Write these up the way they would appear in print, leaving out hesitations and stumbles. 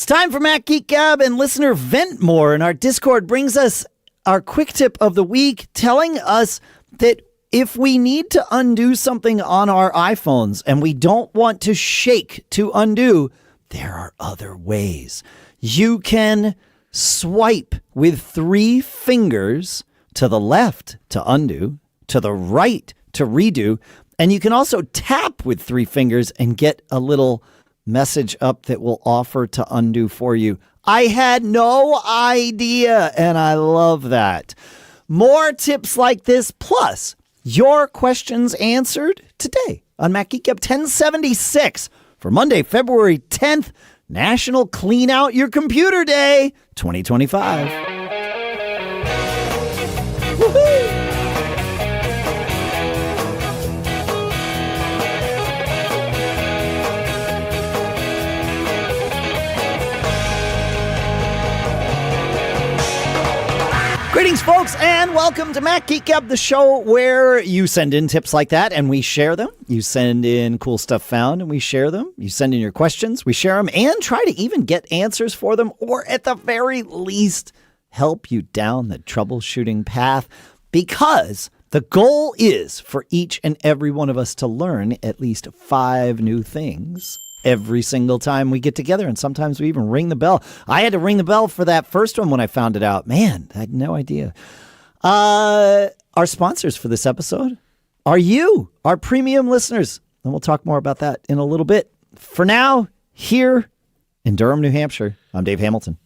It's time for Mac Geek Gab, and listener Ventmore in our Discord brings us our quick tip of the week, telling us that if we need to undo something on our iPhones and we don't want to shake to undo, there are other ways. You can swipe with 3 fingers to the left to undo, to the right to redo, and you can also tap with 3 fingers and get a little message up that will offer to undo for you. I had no idea, and I love that. More tips like this, plus your questions answered today on Mac Geek Gab 1076 for Monday, February 10th, National Clean Out Your Computer Day 2025. Woohoo! Greetings, folks, and welcome to Mac Geek Gab, the show where you send in tips like that and we share them. You send in cool stuff found and we share them. You send in your questions, we share them, and try to even get answers for them, or at the very least, help you down the troubleshooting path, because the goal is for each and every one of us to learn at least 5 new things every single time we get together, and sometimes we even ring the bell. I had to ring the bell for that first one when I found it out. Man, I had no idea. Our sponsors for this episode are you, our premium listeners, and we'll talk more about that in a little bit. For now, here in Durham, New Hampshire, I'm Dave Hamilton.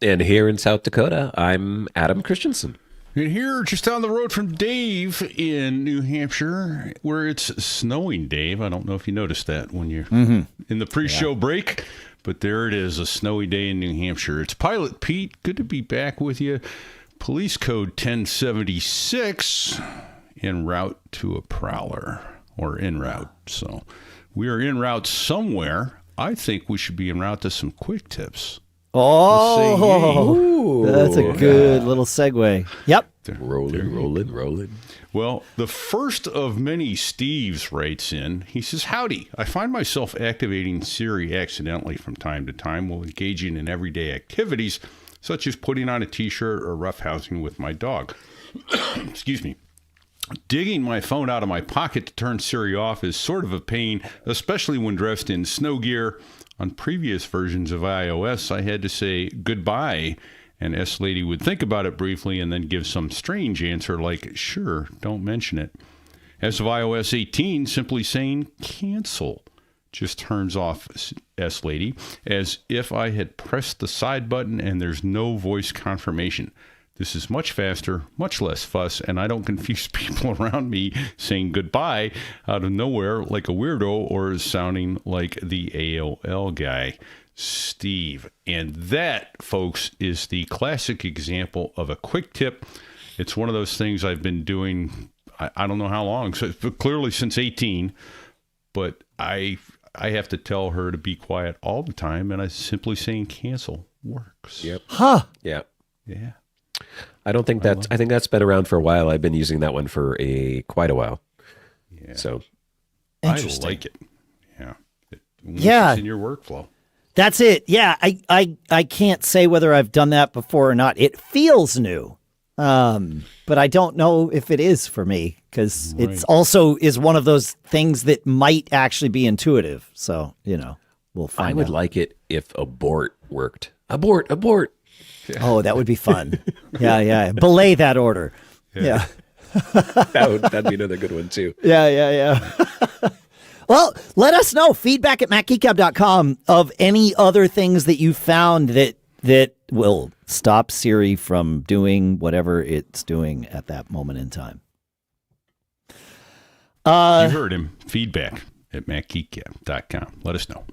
And here in South Dakota, I'm Adam Christensen. And here, just down the road from Dave in New Hampshire, where it's snowing, Dave. I don't know if you noticed that when you're in the pre-show break, but there it is, a snowy day in New Hampshire. It's Pilot Pete. Good to be back with you. Police Code 1076, en route to a prowler, or en route. So we are en route somewhere. I think we should be en route to some quick tips. Oh, that's a good little segue. Yep. Rolling. Well, the first of many Steves writes in. He says, howdy. I find myself activating Siri accidentally from time to time while engaging in everyday activities, such as putting on a t-shirt or roughhousing with my dog. Excuse me. Digging my phone out of my pocket to turn Siri off is sort of a pain, especially when dressed in snow gear. On previous versions of iOS, I had to say goodbye, and S-Lady would think about it briefly and then give some strange answer like, sure, don't mention it. As of iOS 18, simply saying cancel just turns off S-Lady, as if I had pressed the side button and there's no voice confirmation. This is much faster, much less fuss, and I don't confuse people around me saying goodbye out of nowhere like a weirdo or sounding like the AOL guy, Steve. And that, folks, is the classic example of a quick tip. It's one of those things I've been doing, I don't know how long, so clearly since 18, but I have to tell her to be quiet all the time, and I simply saying cancel works. Yep. Huh. Yeah. Yeah. I think that's been around for a while. I've been using that one for quite a while. Yeah. So I like it. Yeah. Yeah. It's in your workflow. That's it. Yeah. I can't say whether I've done that before or not. It feels new. But I don't know if it is for me, because it's also is one of those things that might actually be intuitive. So, we'll find out. I would like it if abort worked. Abort. Oh, that would be fun. Yeah. Belay that order. Yeah. That'd be another good one, too. Yeah. Well, let us know. Feedback at macgeekgab.com of any other things that you found that will stop Siri from doing whatever it's doing at that moment in time. You heard him. Feedback at macgeekgab.com. Let us know.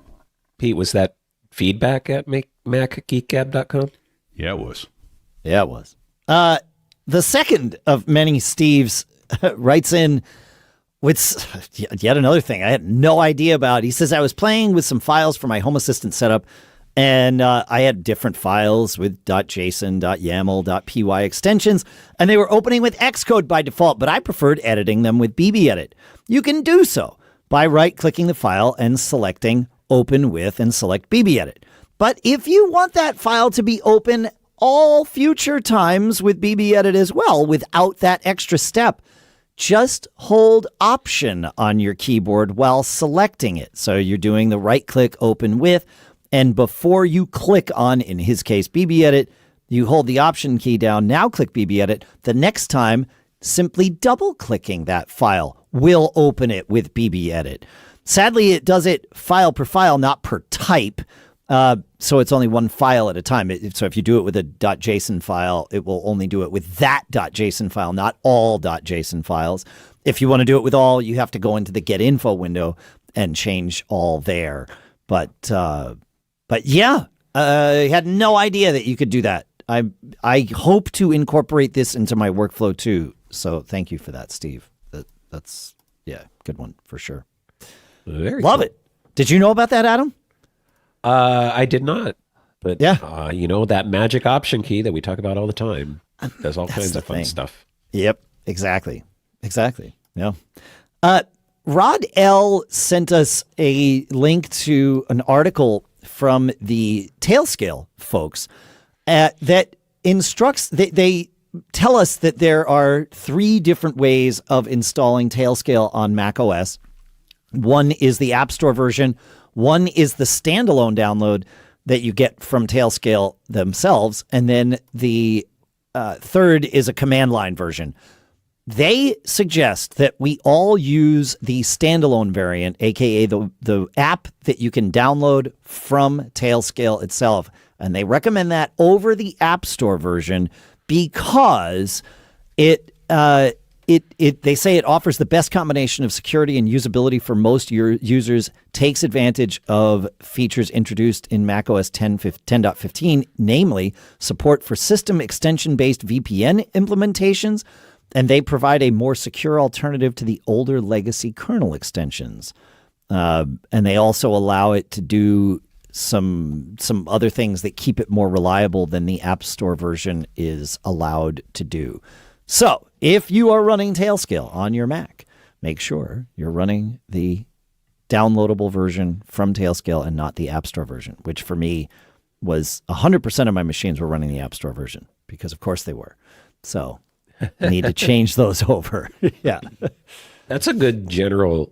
Pete, was that feedback at macgeekgab.com? Yeah, it was. Yeah, it was. The second of many Steves writes in with yet another thing I had no idea about. He says, I was playing with some files for my Home Assistant setup, and I had different files with .json, .yaml, .py extensions, and they were opening with Xcode by default, but I preferred editing them with BBEdit. You can do so by right-clicking the file and selecting Open With and select BBEdit. But if you want that file to be open all future times with BBEdit as well, without that extra step, just hold Option on your keyboard while selecting it. So you're doing the right-click Open With, and before you click on, in his case, BBEdit, you hold the Option key down, now click BBEdit. The next time, simply double-clicking that file will open it with BBEdit. Sadly, it does it file per file, not per type. So it's only one file at a time. So if you do it with a .json file, it will only do it with that .json file, not all .json files. If you want to do it with all, you have to go into the Get Info window and change all there. But yeah, I had no idea that you could do that. I hope to incorporate this into my workflow too. So thank you for that, Steve. That's good one for sure. Very Love cool. it. Did you know about that, Adam? I did not, but yeah, that magic Option key that we talk about all the time does all kinds of fun stuff. Yep, exactly. Yeah. Rod L sent us a link to an article from the Tailscale folks that instructs. They tell us that there are 3 different ways of installing Tailscale on macOS. One is the App Store version. One is the standalone download that you get from Tailscale themselves. And then the third is a command line version. They suggest that we all use the standalone variant, aka the app that you can download from Tailscale itself. And they recommend that over the App Store version because they say it offers the best combination of security and usability for most users, takes advantage of features introduced in macOS 10.15, namely support for system extension-based VPN implementations, and they provide a more secure alternative to the older legacy kernel extensions. And they also allow it to do some other things that keep it more reliable than the App Store version is allowed to do. So if you are running Tailscale on your Mac, make sure you're running the downloadable version from Tailscale and not the App Store version, which for me was 100% of my machines were running the App Store version because, of course, they were. So I need to change those over. Yeah. That's a good general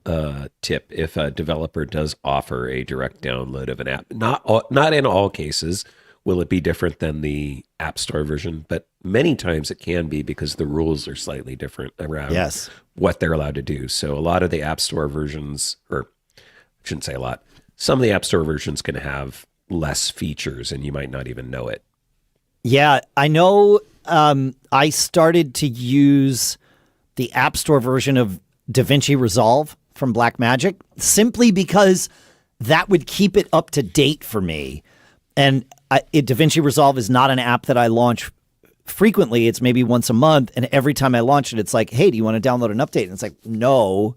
tip if a developer does offer a direct download of an app. Not in all cases will it be different than the App Store version, but many times it can be because the rules are slightly different around what they're allowed to do. So a lot of the App Store versions, or I shouldn't say a lot, some of the App Store versions can have less features and you might not even know it. Yeah, I know. I started to use the App Store version of DaVinci Resolve from Blackmagic simply because that would keep it up to date for me. And DaVinci Resolve is not an app that I launch frequently. It's maybe once a month. And every time I launch it, it's like, hey, do you want to download an update? And it's like, no,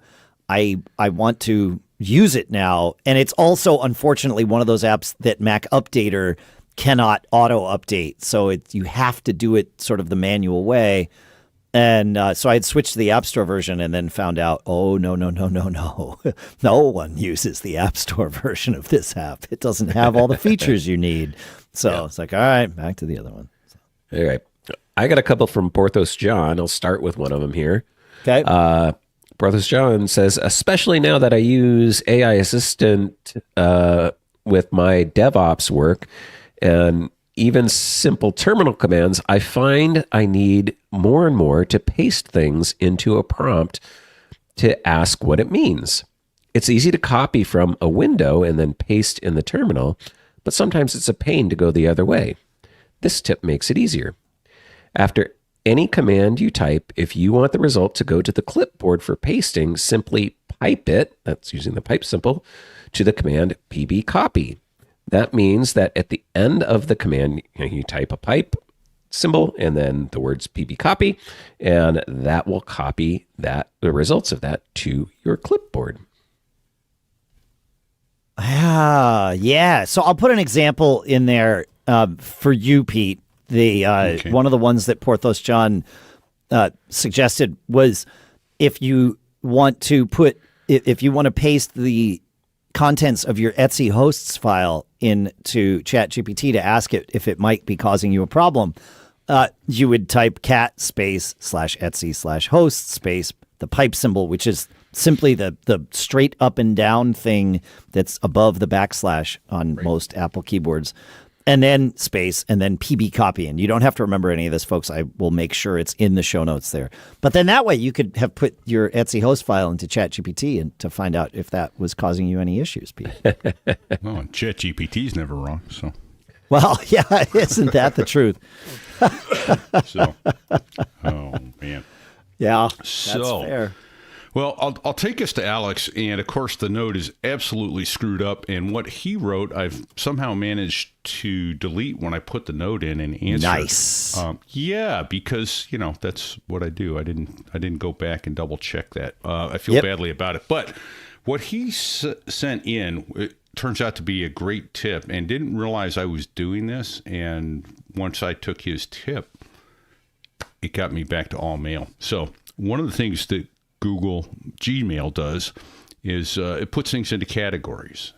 I want to use it now. And it's also, unfortunately, one of those apps that Mac Updater cannot auto update. So you have to do it sort of the manual way. And so I had switched to the App Store version and then found out, oh, no. No one uses the App Store version of this app. It doesn't have all the features you need. So It's like, all right, back to the other one. So. All right. I got a couple from Porthos John. I'll start with one of them here. Okay. Porthos John says, especially now that I use AI Assistant with my DevOps work and even simple terminal commands, I find I need more and more to paste things into a prompt to ask what it means. It's easy to copy from a window and then paste in the terminal, but sometimes it's a pain to go the other way. This tip makes it easier. After any command you type, if you want the result to go to the clipboard for pasting, simply pipe it, that's using the pipe symbol, to the command pbcopy. That means that at the end of the command, you type a pipe symbol and then the words pbcopy, and that will copy the results of that to your clipboard. Yeah. So I'll put an example in there for you, Pete. One of the ones that Porthos John suggested was if you want to paste the contents of your Etsy hosts file into ChatGPT to ask it if it might be causing you a problem, you would type cat space /Etsy/host space the pipe symbol, which is simply the straight up and down thing that's above the backslash on most Apple keyboards, and then space, and then pbcopy. And you don't have to remember any of this, folks. I will make sure it's in the show notes there. But then that way you could have put your Etsy host file into ChatGPT and to find out if that was causing you any issues, Pete. Well, ChatGPT's never wrong, so. Well, yeah, isn't that the truth? So, oh, man. Yeah, that's fair. Well, I'll take us to Alex, and of course the note is absolutely screwed up, and what he wrote, I've somehow managed to delete when I put the note in and answer. Nice. Yeah, because that's what I do. I didn't go back and double check that. I feel badly about it, but what he sent in it turns out to be a great tip, and didn't realize I was doing this. And once I took his tip, it got me back to all mail. So one of the things that Google Gmail does is it puts things into categories.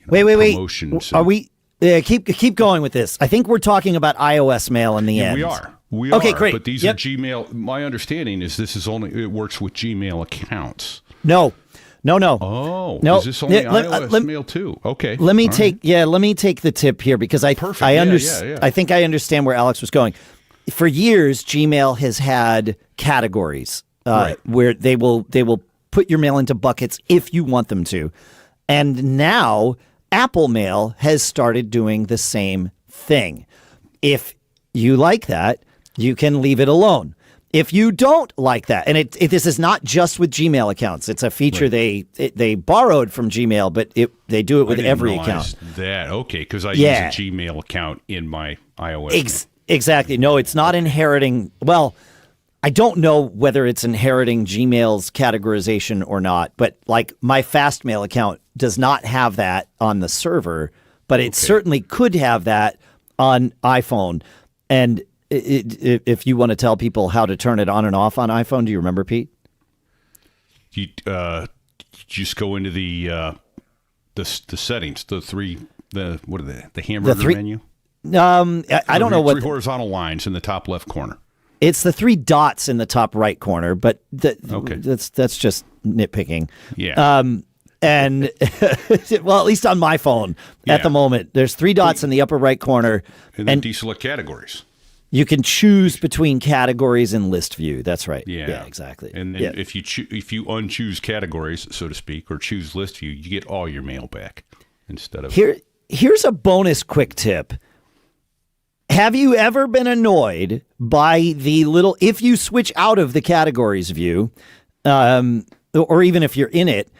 Wait. Promotions. Are we? Keep going with this. I think we're talking about iOS mail in the end. We okay, are. great. But these are Gmail. My understanding is it works with Gmail accounts. No. Oh, no. Is this only iOS mail too? Okay. Let me take the tip here because I think I understand where Alex was going. For years, Gmail has had categories where they will put your mail into buckets if you want them to. And now Apple Mail has started doing the same thing. If you like that, you can leave it alone. If you don't like that, and this is not just with Gmail accounts, it's a feature they borrowed from Gmail, but they do it with every account. Okay, because I use a Gmail account in my iOS. Exactly. No, it's not inheriting. Well, I don't know whether it's inheriting Gmail's categorization or not, but like my Fastmail account does not have that on the server, but it certainly could have that on iPhone. And if you want to tell people how to turn it on and off on iPhone, do you remember, Pete? You just go into the settings, the hamburger menu. I don't know what 3 horizontal lines in the top left corner. It's the 3 dots in the top right corner, but that's just nitpicking. Yeah. And well, at least on my phone at the moment, there's 3 dots in the upper right corner, and then deselect categories. You can choose between categories and list view. That's right. Yeah, exactly. And then if you unchoose categories, so to speak, or choose list view, you get all your mail back instead of Here's a bonus quick tip. Have you ever been annoyed by if you switch out of the categories view, or even if you're in it,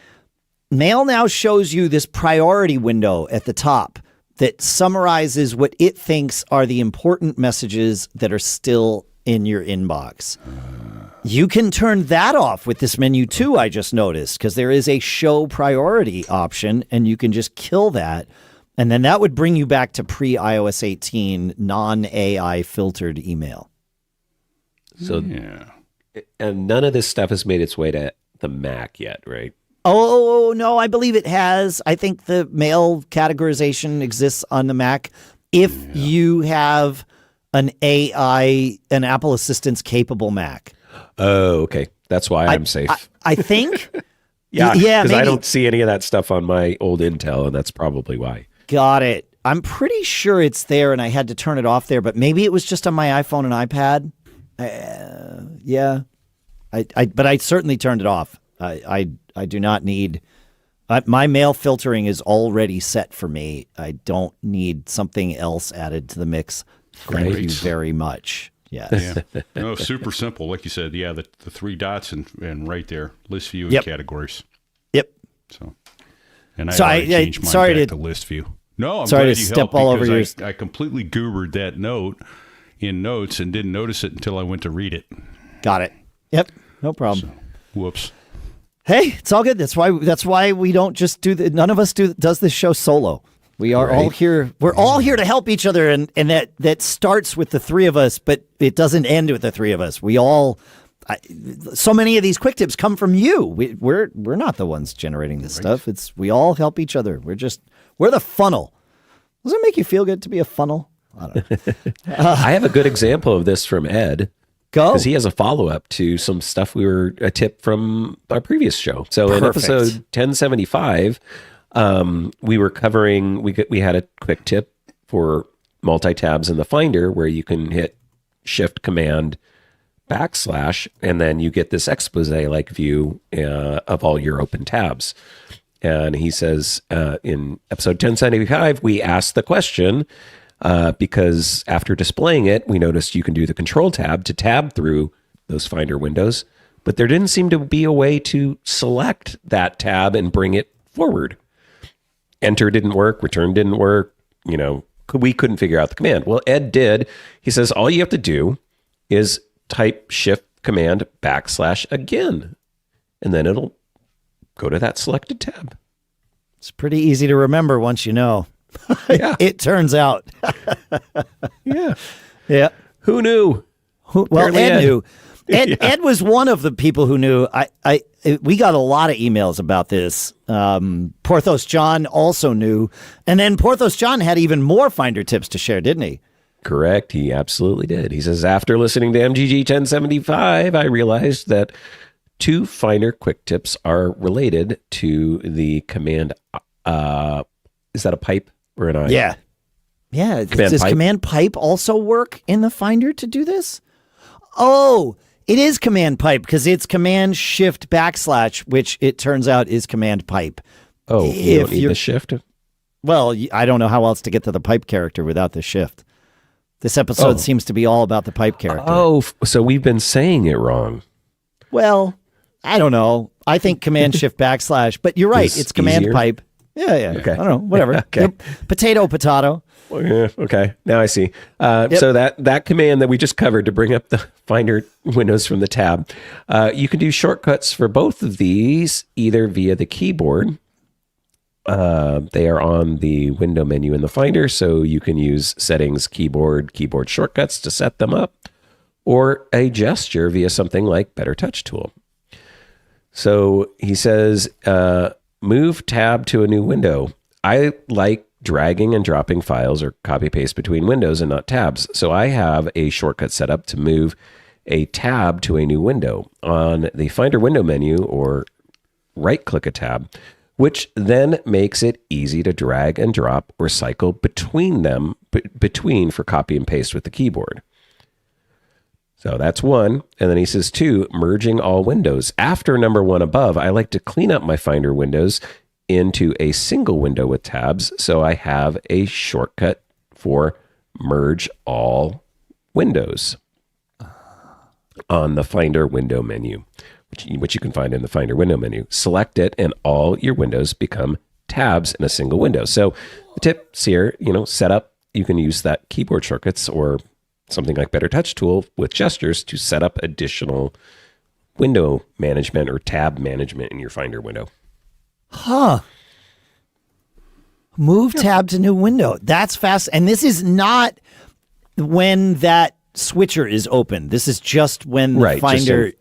Mail now shows you this priority window at the top that summarizes what it thinks are the important messages that are still in your inbox. You can turn that off with this menu too, I just noticed, because there is a show priority option, and you can just kill that. And then that would bring you back to pre-iOS 18 non-AI filtered email. So, and none of this stuff has made its way to the Mac yet, right? Oh, no, I believe it has. I think the mail categorization exists on the Mac. If you have an Apple Assistance capable Mac. Oh, okay. That's why I'm safe. I think. yeah, because I don't see any of that stuff on my old Intel, and that's probably why. Got it. I'm pretty sure it's there, and I had to turn it off there, but maybe it was just on my iPhone and iPad. But I certainly turned it off. I do not need my mail filtering is already set for me. I don't need something else added to the mix. Thank you very much. Yes. Yeah. No, super simple. Like you said, the 3 dots and right there, list view and categories. Yep. So, and I changed mine back to list view. No, I'm sorry glad to you step helped all over because yours. I completely goobered that note in Notes and didn't notice it until I went to read it. Got it. Yep. No problem. So, whoops. Hey, it's all good. That's why we don't just none of us does this show solo. We are all here. We're all here to help each other, and that starts with the 3 of us, but it doesn't end with the 3 of us. We all so many of these quick tips come from you. We're not the ones generating this stuff. We all help each other. We're the funnel. Does it make you feel good to be a funnel? I don't know. I have a good example of this from Ed. Go. Because he has a follow-up to some stuff a tip from our previous show. So in episode 1075, we were covering, we had a quick tip for multi-tabs in the Finder where you can hit Shift-Command / and then you get this expose-like view of all your open tabs. And he says in episode 1075, we asked the question, because after displaying it, we noticed you can do the Control tab to tab through those Finder windows, but there didn't seem to be a way to select that tab and bring it forward. Enter didn't work, return didn't work, we couldn't figure out the command. Well, Ed did. He says all you have to do is type Shift-Command / again, and then it'll go to that selected tab. It's pretty easy to remember once you know. Yeah. It turns out. Yeah. Yeah. Who knew? Well, Ed knew. Ed was one of the people who knew. We got a lot of emails about this. Porthos John also knew. And then Porthos John had even more Finder tips to share, didn't he? Correct. He absolutely did. He says, after listening to MGG 1075, I realized that 2 Finder quick tips are related to the command. Is that a pipe or an I? Yeah. Yeah. Does command pipe also work in the Finder to do this? Oh, it is command pipe because it's command shift / which it turns out is command pipe. Oh, you don't need the shift? Well, I don't know how else to get to the pipe character without the shift. This episode seems to be all about the pipe character. Oh, so we've been saying it wrong. Well, I don't know. I think command shift / but you're right. It's command easier? Pipe. Yeah. Okay. I don't know. Whatever. Okay. Yep. Potato. Yeah, okay. Now I see. So that command that we just covered to bring up the Finder windows from the tab, you can do shortcuts for both of these either via the keyboard. They are on the window menu in the Finder, so you can use settings, keyboard shortcuts to set them up, or a gesture via something like Better Touch Tool. So he says, move tab to a new window. I like dragging and dropping files or copy paste between windows and not tabs. So I have a shortcut set up to move a tab to a new window on the Finder window menu, or right click a tab, which then makes it easy to drag and drop or cycle between them, between for copy and paste with the keyboard. So that's 1. And then he says 2, merging all windows. After number 1 above, I like to clean up my Finder windows into a single window with tabs. So I have a shortcut for merge all windows on the Finder window menu, which you can find in the Finder window menu. Select it and all your windows become tabs in a single window. So the tips here, set up, you can use that keyboard shortcuts or something like Better Touch Tool with gestures to set up additional window management or tab management in your Finder window. Huh. Move tab to new window. That's fast. And this is not when that switcher is open. This is just when the Finder,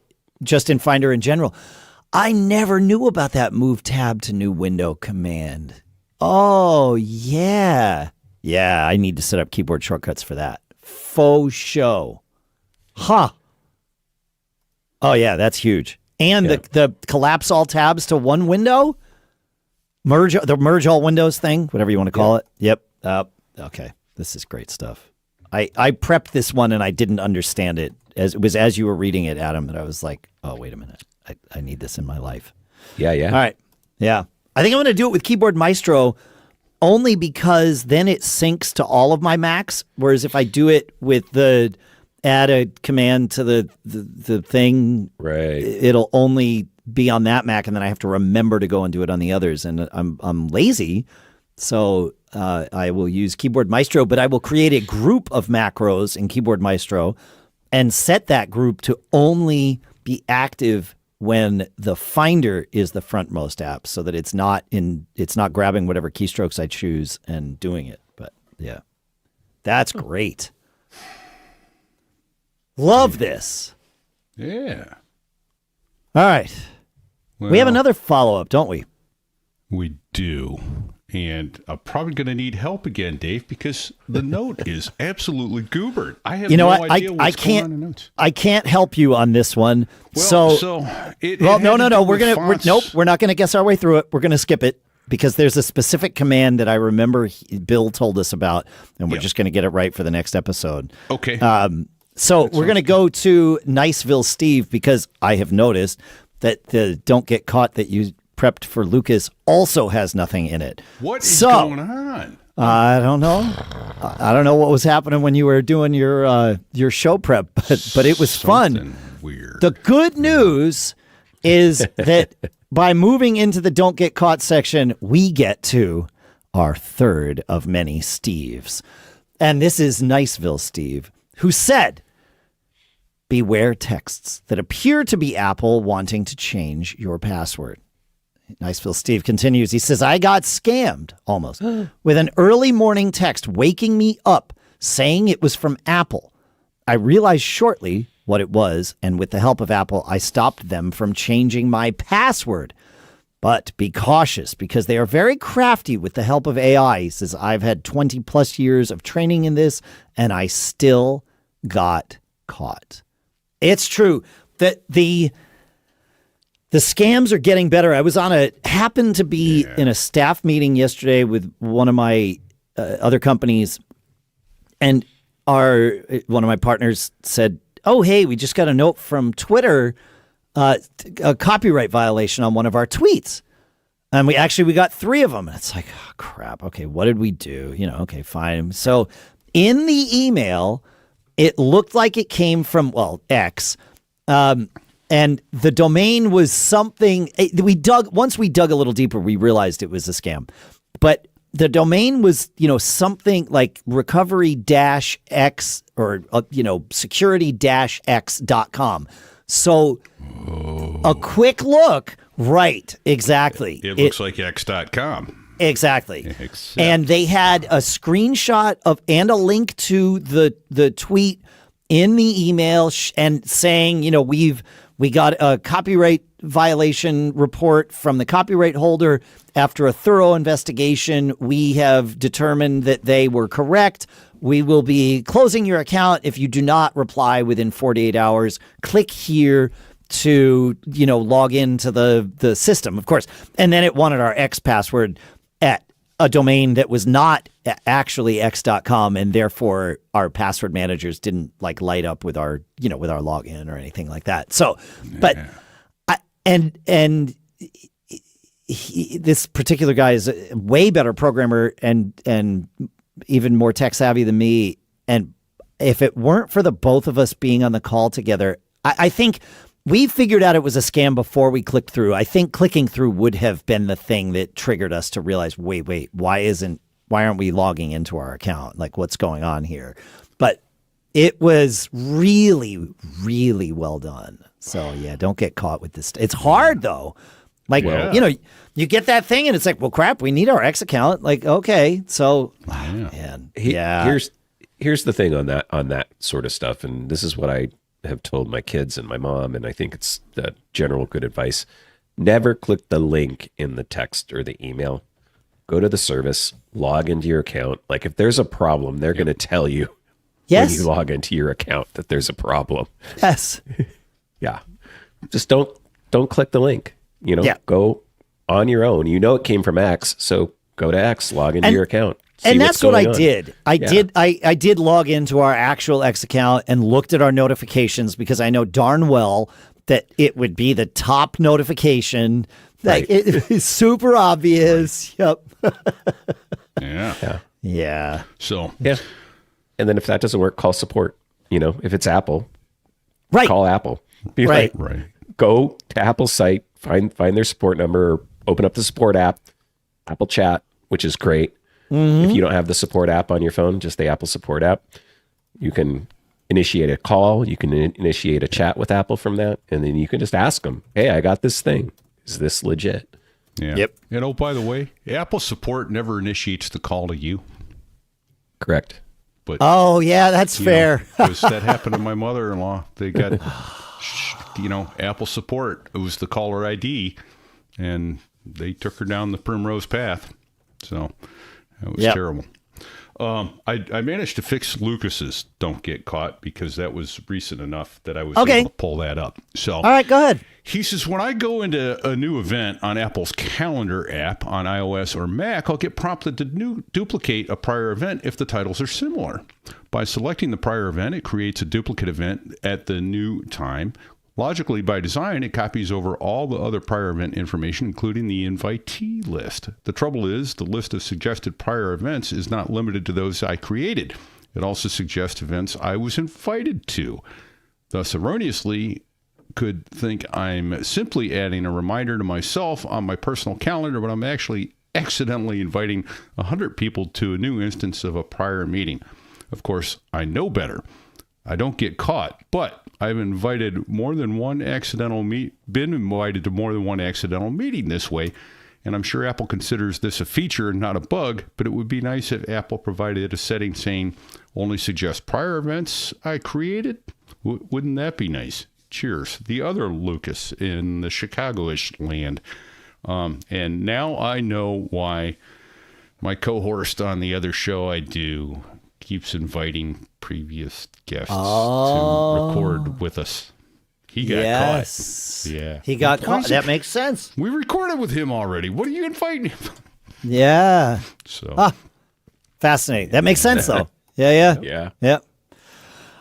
just in Finder in general. I never knew about that move tab to new window command. Oh, yeah. Yeah, I need to set up keyboard shortcuts for that. Faux show. Huh. Oh, yeah, that's huge. And the collapse all tabs to one window? Merge all windows thing, whatever you want to call it. Yep. Okay. This is great stuff. I prepped this one and I didn't understand it. As you were reading it, Adam, and I was like, oh, wait a minute. I need this in my life. Yeah. All right. Yeah. I think I'm going to do it with Keyboard Maestro only because then it syncs to all of my Macs. Whereas if I do it with the add a command to the thing, it'll only be on that Mac, and then I have to remember to go and do it on the others. And I'm lazy, so I will use Keyboard Maestro, but I will create a group of macros in Keyboard Maestro and set that group to only be active when the Finder is the frontmost app, so that it's not grabbing whatever keystrokes I choose and doing it. But yeah, that's great. Love this. Yeah. All right. We have another follow-up, don't we? We do. And I'm probably going to need help again, Dave, because the note is absolutely goobered. I have no idea what's going on in the notes. I can't help you on this one. No. We're not going to guess our way through it. We're going to skip it because there's a specific command that I remember Bill told us about, and we're just going to get it right for the next episode. Okay. So we're going to go to Niceville Steve because I have noticed that the Don't Get Caught that you prepped for Lucas also has nothing in it. What is going on? I don't know. I don't know what was happening when you were doing your show prep, but it was fun. Weird. The good news is that by moving into the Don't Get Caught section, we get to our third of many Steves. And this is Niceville Steve, who said, beware texts that appear to be Apple wanting to change your password. Niceville Steve continues. He says, I got scammed almost with an early morning text waking me up saying it was from Apple. I realized shortly what it was, and with the help of Apple, I stopped them from changing my password. But be cautious because they are very crafty with the help of AI. He says, I've had 20 plus years of training in this, and I still got caught. It's true that the scams are getting better. I was happened to be in a staff meeting yesterday with one of my other companies, and one of my partners said, oh, hey, we just got a note from Twitter, a copyright violation on one of our tweets. And we got 3 of them. And it's like, oh, crap. Okay, what did we do? Okay, fine. So in the email, it looked like it came from, X. And the domain was something once we dug a little deeper, we realized it was a scam. But the domain was, something like recovery-x or, security-x.com. So a quick look. Right. Exactly. It looks like x.com. Exactly. And they had a screenshot of and a link to the tweet in the email and saying, we got a copyright violation report from the copyright holder. After a thorough investigation, we have determined that they were correct. We will be closing your account if you do not reply within 48 hours. Click here to, log into the system, of course. And then it wanted our X password at a domain that was not actually x.com, and therefore our password managers didn't light up with our with our login or anything like that. So, but this particular guy is a way better programmer and even more tech savvy than me. And if it weren't for the both of us being on the call together, I think we figured out it was a scam before we clicked through. I think clicking through would have been the thing that triggered us to realize, wait, why aren't we logging into our account? What's going on here? But it was really, really well done. So yeah, don't get caught with this. It's hard though. You get that thing and it's like, well, crap, we need our X account. Okay, so man, Here's the thing on that sort of stuff, and this is what I have told my kids and my mom, and I think it's the general good advice. Never click the link in the text or the email. Go to the service, log into your account. If there's a problem, they're going to tell you when you log into your account that there's a problem. Yes. Yeah. Just don't click the link. Go on your own. It came from X, so go to X, log into your account. And that's what I did. I did log into our actual X account and looked at our notifications because I know darn well that it would be the top notification. Right. It is super obvious. Yep. Yeah. So. Yeah. And then if that doesn't work, call support. If it's Apple, right. Call Apple. Be right. Go to Apple's site, find their support number, or open up the support app, Apple Chat, which is great. Mm-hmm. If you don't have the support app on your phone, just the Apple support app, you can initiate a call. You can initiate a chat with Apple from that. And then you can just ask them, hey, I got this thing. Is this legit? Yeah. Yep. And by the way, Apple support never initiates the call to you. Correct. But oh, yeah, that's fair. Because that happened to my mother-in-law. They got Apple support. It was the caller ID, and they took her down the primrose path. So that was terrible. I managed to fix Lucas's "Don't Get Caught" because that was recent enough that I was able to pull that up. So, all right, go ahead. He says, when I go into a new event on Apple's Calendar app on iOS or Mac, I'll get prompted to duplicate a prior event if the titles are similar. By selecting the prior event, it creates a duplicate event at the new time. Logically, by design, it copies over all the other prior event information, including the invitee list. The trouble is, the list of suggested prior events is not limited to those I created. It also suggests events I was invited to. Thus, erroneously, could think I'm simply adding a reminder to myself on my personal calendar, but I'm actually accidentally inviting 100 people to a new instance of a prior meeting. Of course, I know better. I don't get caught, but I've been invited to more than one accidental meeting this way, and I'm sure Apple considers this a feature and not a bug, but it would be nice if Apple provided a setting saying only suggest prior events I created. Wouldn't that be nice? Cheers. The other Lucas in the Chicago-ish land. And now I know why my co-host on the other show I do keeps inviting previous guests to record with us. He got caught. Yeah. He got caught. That makes sense. We recorded with him already. What are you inviting him? Yeah. So fascinating. That makes sense, though. Yeah.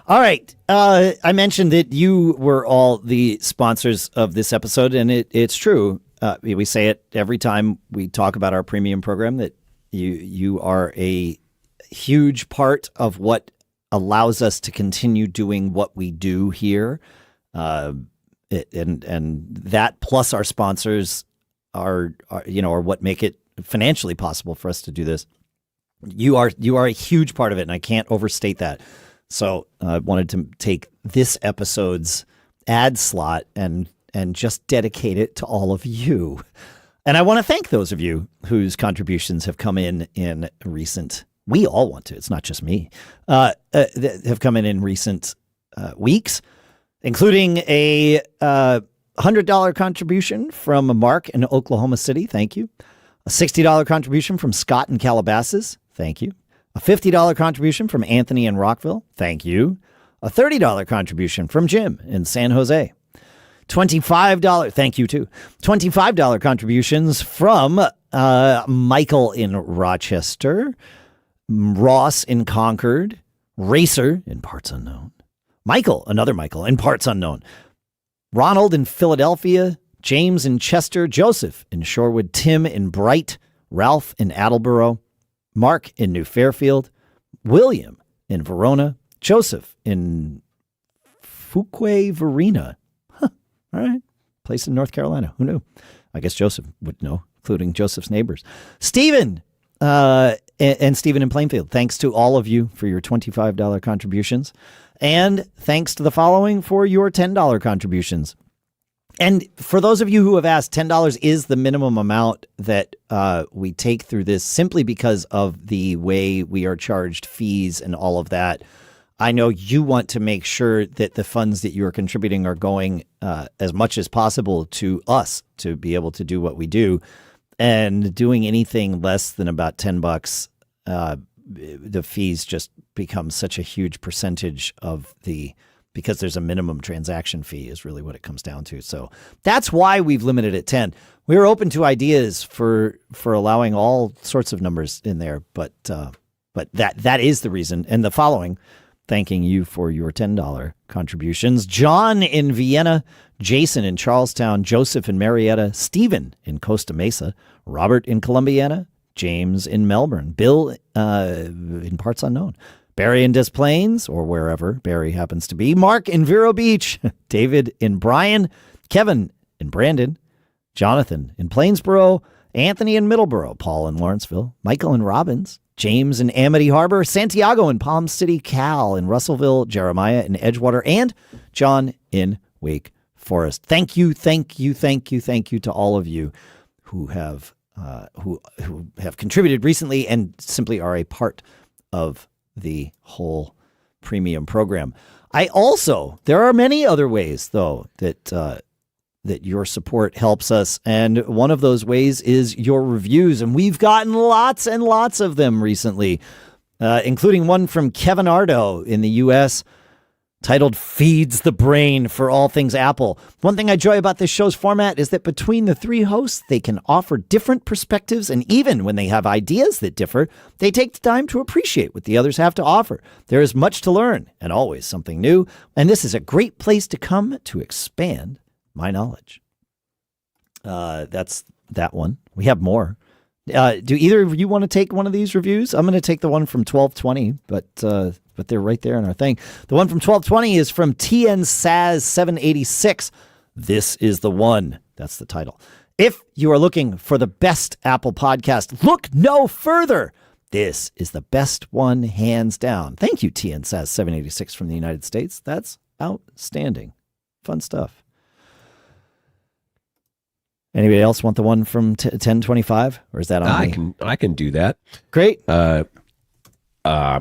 All right. I mentioned that you were all the sponsors of this episode, and it's true. We say it every time we talk about our premium program that you are a huge part of what allows us to continue doing what we do here. And that plus our sponsors are what make it financially possible for us to do this. You are a huge part of it, and I can't overstate that. So I wanted to take this episode's ad slot and just dedicate it to all of you. And I want to thank those of you whose contributions have come in recent. We all want to. It's not just me. Have come in recent weeks, including a $100 contribution from Mark in Oklahoma City. Thank you. A $60 contribution from Scott in Calabasas. Thank you. A $50 contribution from Anthony in Rockville. Thank you. A $30 contribution from Jim in San Jose. $25. Thank you, too. $25 contributions from Michael in Rochester. Ross in Concord. Racer in parts unknown. Michael, another Michael in parts unknown. Ronald in Philadelphia. James in Chester. Joseph in Shorewood. Tim in Bright. Ralph in Attleboro. Mark in New Fairfield, William in Verona, Joseph in Fuquay-Varina. All right. Place in North Carolina. Who knew? I guess Joseph would know, including Joseph's neighbors. Stephen and Stephen in Plainfield. Thanks to all of you for your $25 contributions. And thanks to the following for your $10 contributions. And for those of you who have asked, $10 is the minimum amount that we take through this simply because of the way we are charged fees and all of that. I know you want to make sure that the funds that you are contributing are going as much as possible to us to be able to do what we do. And doing anything less than about $10, the fees just become such a huge percentage of because there's a minimum transaction fee is really what it comes down to. So that's why we've limited it 10. We're open to ideas for allowing all sorts of numbers in there, but that is the reason. And the following, thanking you for your $10 contributions. John in Vienna, Jason in Charlestown, Joseph in Marietta, Stephen in Costa Mesa, Robert in Columbiana, James in Melbourne, Bill in parts unknown, Barry in Des Plaines, or wherever Barry happens to be, Mark in Vero Beach, David in Bryan, Kevin in Brandon, Jonathan in Plainsboro, Anthony in Middleborough, Paul in Lawrenceville, Michael in Robbins, James in Amity Harbor, Santiago in Palm City, Cal in Russellville, Jeremiah in Edgewater, and John in Wake Forest. Thank you to all of you who have contributed recently and simply are a part of the whole premium program. There are many other ways, though, that your support helps us. And one of those ways is your reviews. And we've gotten lots and lots of them recently, including one from Kevin Ardo in the U.S., titled Feeds the Brain for All Things Apple. One thing I enjoy about this show's format is that between the three hosts, they can offer different perspectives, and even when they have ideas that differ, they take the time to appreciate what the others have to offer. There is much to learn, and always something new, and this is a great place to come to expand my knowledge. That's that one. We have more. Do either of you want to take one of these reviews? I'm going to take the one from 1220, but they're right there in our thing. The one from 1220 is from TNSAZ786. This is the one. That's the title. If you are looking for the best Apple podcast, look no further. This is the best one, hands down. Thank you, TNSAZ786 from the United States. That's outstanding. Fun stuff. Anybody else want the one from 1025, or is that on me? I can do that. Great. I'm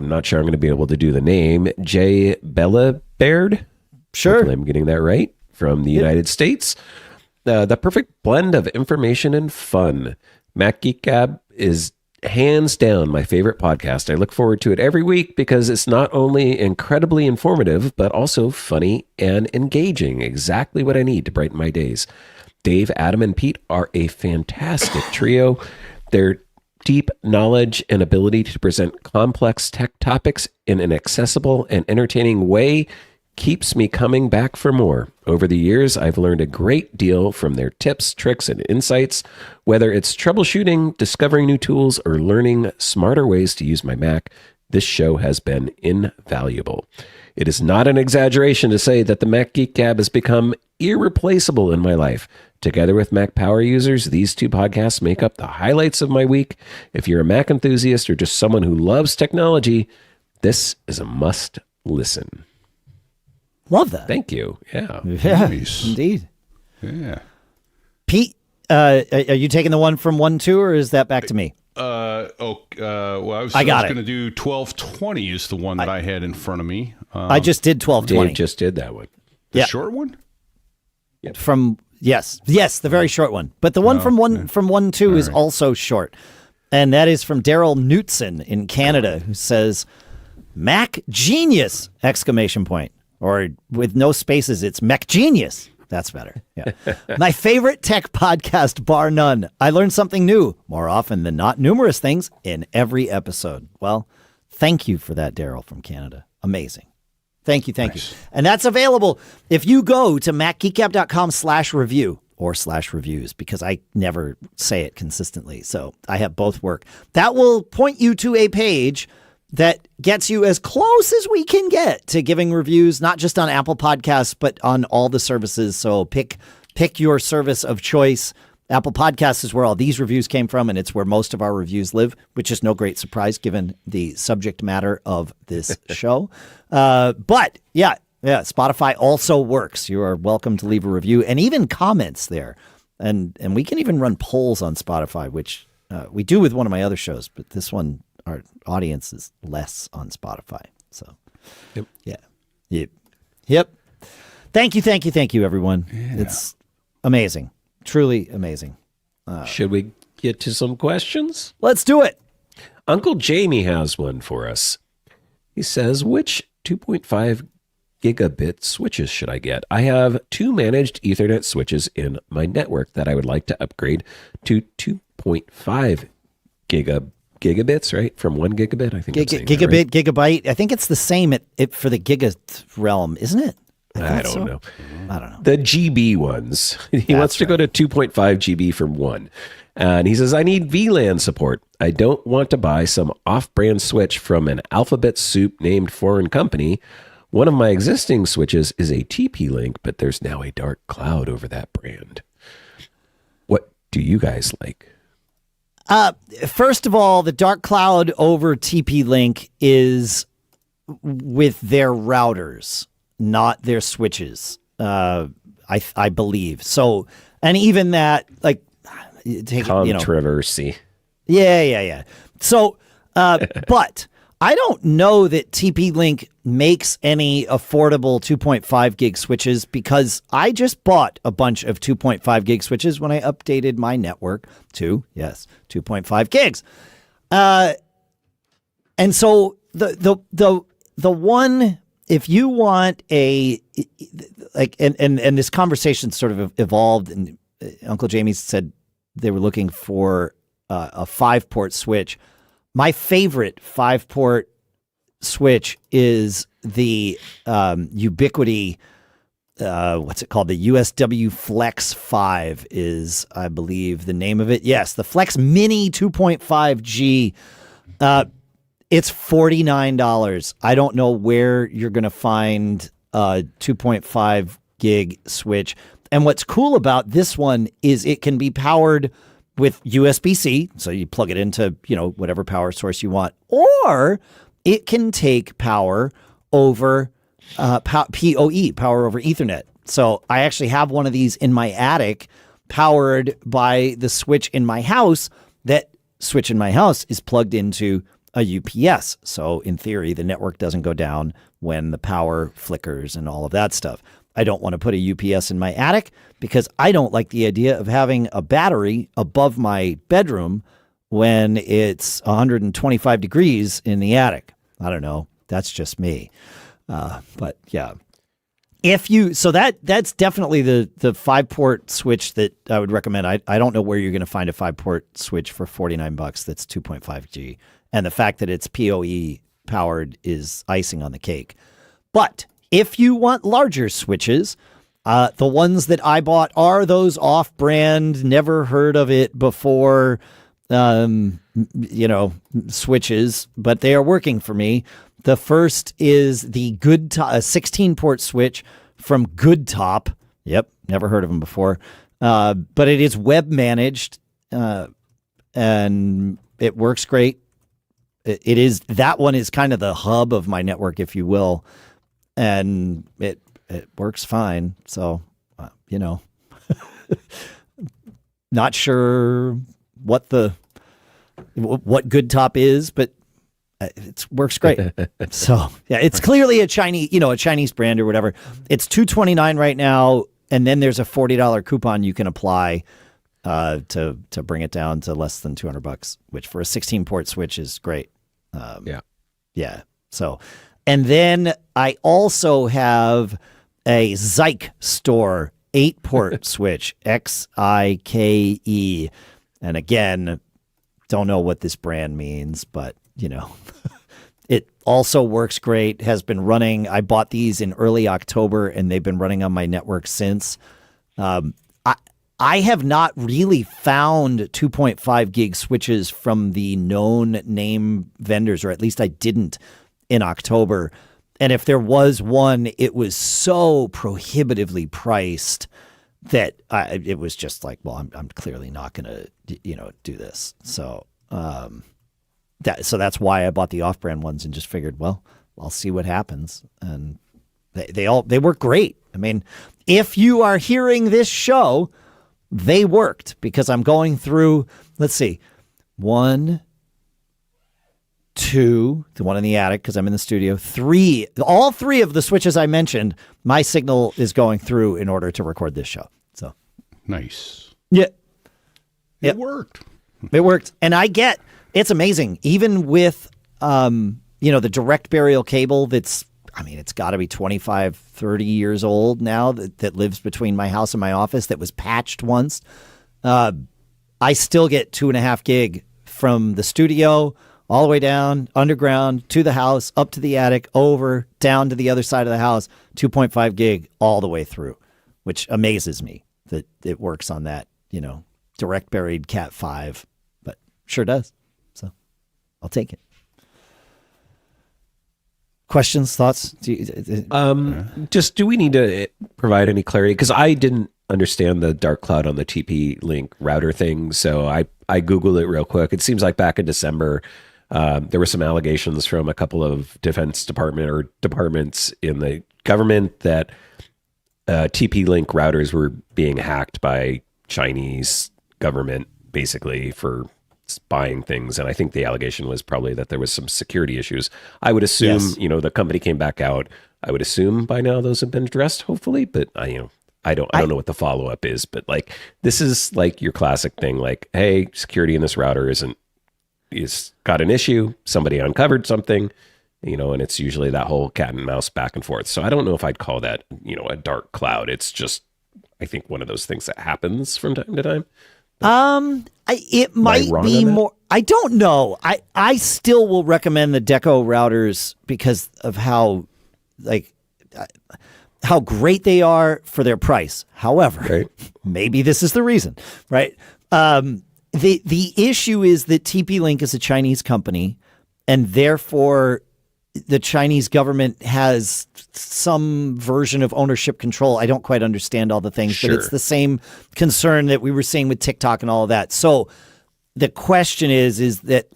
not sure I'm going to be able to do the name. Jay Bellabaird. Sure. Hopefully I'm getting that right. From the United States. The perfect blend of information and fun. Mac Geek Gab is hands down my favorite podcast. I look forward to it every week because it's not only incredibly informative, but also funny and engaging. Exactly what I need to brighten my days. Dave, Adam, and Pete are a fantastic trio. Their deep knowledge and ability to present complex tech topics in an accessible and entertaining way keeps me coming back for more. Over the years, I've learned a great deal from their tips, tricks, and insights, whether it's troubleshooting, discovering new tools, or learning smarter ways to use my Mac. This show has been invaluable. It is not an exaggeration to say that the Mac Geek Gab has become irreplaceable in my life. Together with Mac Power users, these two podcasts make up the highlights of my week. If you're a Mac enthusiast or just someone who loves technology, this is a must listen. Love that. Thank you. Yeah. Yeah, Nice. indeed. Yeah. Pete, are you taking the one from 1.2, or is that back to me? Well, I was got going to do 1220 is the one that I had in front of me. I just did 1220. Dave just did that one. The short one? From yes, the very short one. But the one from 1.2 is also short. And that is from Daryl Knutson in Canada, who says, Mac Genius! Exclamation point. Or with no spaces, it's Mac Genius. That's better. Yeah. My favorite tech podcast, bar none. I learned something new, more often than not, numerous things in every episode. Well, thank you for that, Daryl from Canada. Amazing. Thank you. Nice. And that's available if you go to macgeekgab.com/review or /reviews, because I never say it consistently. So I have both work. That will point you to a page that gets you as close as we can get to giving reviews, not just on Apple Podcasts, but on all the services. So pick your service of choice. Apple Podcasts is where all these reviews came from, and it's where most of our reviews live, which is no great surprise given the subject matter of this show. But yeah, Spotify also works. You are welcome to leave a review and even comments there. And we can even run polls on Spotify, which we do with one of my other shows, but this one, our audience is less on Spotify. So, Yep. Thank you, everyone. Yeah. It's amazing. Truly amazing. Should we get to some questions? Let's do it. Uncle Jamie has one for us. He says, which 2.5 gigabit switches should I get? I have 2 managed Ethernet switches in my network that I would like to upgrade to 2.5 gigabits, right? From 1 gigabit, I think. Gigabit, gigabyte. I think it's the same for the giga realm, isn't it? I don't know. I don't know. The GB ones. He wants to go to 2.5 GB from 1. And he says, I need VLAN support. I don't want to buy some off-brand switch from an alphabet soup named foreign company. One of my existing switches is a TP-Link, but there's now a dark cloud over that brand. What do you guys like? First of all, the dark cloud over TP-Link is with their routers, not their switches, I believe. So, and even that, like, controversy. Yeah. So, but I don't know that TP-Link makes any affordable 2.5 gig switches because I just bought a bunch of 2.5 gig switches when I updated my network to, 2.5 gigs. And so the one, if you want and this conversation sort of evolved, and Uncle Jamie said they were looking for a 5-port switch. My favorite 5-port switch is the Ubiquiti, what's it called? The USW Flex 5 is, I believe, the name of it. Yes, the Flex Mini 2.5G. It's $49. I don't know where you're going to find a 2.5 gig switch. And what's cool about this one is it can be powered with USB-C, so you plug it into, whatever power source you want, or it can take power over PoE, power over Ethernet. So I actually have one of these in my attic powered by the switch in my house. That switch in my house is plugged into a UPS. So in theory, the network doesn't go down when the power flickers and all of that stuff. I don't want to put a UPS in my attic because I don't like the idea of having a battery above my bedroom when it's 125 degrees in the attic. I don't know. That's just me. But yeah. That's definitely the 5-port switch that I would recommend. I don't know where you're going to find a 5-port switch for $49 that's 2.5G. And the fact that it's PoE powered is icing on the cake. But if you want larger switches, the ones that I bought are those off-brand, never heard of it before, switches, but they are working for me. The first is the a 16-port switch from GoodTop. Yep, never heard of them before. But it is web managed, and it works great. That one is kind of the hub of my network, if you will. And it works fine. So, not sure what GoodTop is, but it works great. So yeah, it's clearly a Chinese brand or whatever. It's $229 right now. And then there's a $40 coupon you can apply, to bring it down to less than $200, which for a 16-port switch is great. Yeah. So, and then I also have a Zyke Store 8-port switch, XIKE. And again, don't know what this brand means, but it also works great, has been running. I bought these in early October and they've been running on my network since. I have not really found 2.5 gig switches from the known name vendors, or at least I didn't in October. And if there was one, it was so prohibitively priced that it was just like, well, I'm clearly not going to, do this. So, that's why I bought the off-brand ones and just figured, well, I'll see what happens. And they work great. I mean, if you are hearing this show, they worked, because I'm going through, let's see, 1, 2, the one in the attic because I'm in the studio, 3, all 3 of the switches I mentioned, my signal is going through in order to record this show. So nice. Yeah. It worked. It worked. And it's amazing. Even with, the direct burial cable it's got to be 25, 30 years old now that lives between my house and my office, that was patched once. I still get 2.5 gig from the studio all the way down, underground, to the house, up to the attic, over, down to the other side of the house, 2.5 gig all the way through, which amazes me that it works on that, direct buried Cat 5, but sure does. So I'll take it. Questions, thoughts? Just, do we need to provide any clarity? Because I didn't understand the dark cloud on the TP-Link router thing, so I Googled it real quick. It seems like back in December, there were some allegations from a couple of Defense Department or departments in the government that TP-Link routers were being hacked by Chinese government, basically for buying things. And I think the allegation was probably that there was some security issues. I would assume, Yes. the company came back out. I would assume by now those have been addressed, hopefully, but I don't know what the follow-up is, but like, this is like your classic thing. Like, hey, security in this router is got an issue. Somebody uncovered something, and it's usually that whole cat and mouse back and forth. So I don't know if I'd call that, a dark cloud. It's just, I think, one of those things that happens from time to time. It might be more. I don't know. I still will recommend the Deco routers because of how great they are for their price. However, maybe this is the reason, right? The issue is that TP-Link is a Chinese company, and therefore the Chinese government has some version of ownership control. I don't quite understand all the things, but it's the same concern that we were seeing with TikTok and all of that. So the question is that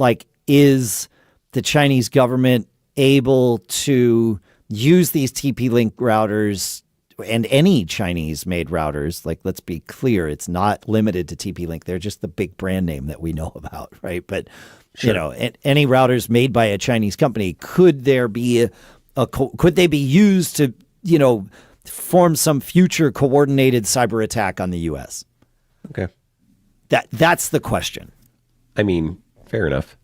is the Chinese government able to use these TP-Link routers and any Chinese-made routers? Like, let's be clear, it's not limited to TP-Link. They're just the big brand name that we know about, right? But any routers made by a Chinese company, could there be could they be used to form some future coordinated cyber attack on the U.S.? Okay, that's the question. I mean, fair enough.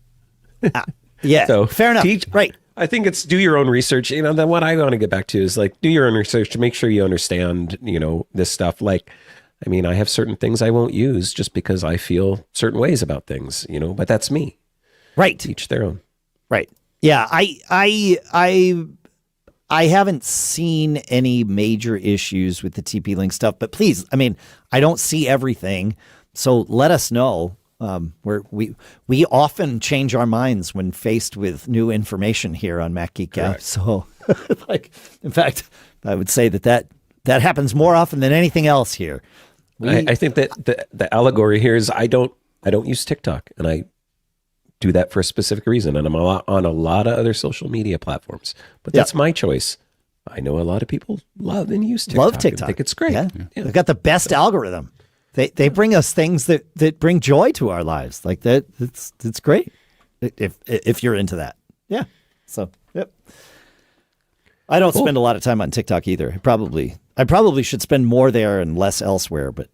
Yeah, so fair enough. Right. I think it's do your own research. Then what I want to get back to is do your own research to make sure you understand, this stuff. Like, I mean, I have certain things I won't use just because I feel certain ways about things, but that's me. Right. Each their own. Right. Yeah. I haven't seen any major issues with the TP-Link stuff, but please, I mean, I don't see everything. So let us know. We often change our minds when faced with new information here on Mac Geek Gab. So, in fact, I would say that happens more often than anything else here. I think that the allegory here is I don't use TikTok, and I do that for a specific reason, and I'm on a lot of other social media platforms. But that's my choice. I know a lot of people love and use TikTok. Love TikTok. I think it's great. Yeah. They've got the best algorithm. They bring us things that bring joy to our lives. Like that, it's great if you're into that. Yeah. So yep. I don't spend a lot of time on TikTok either. I probably should spend more there and less elsewhere. But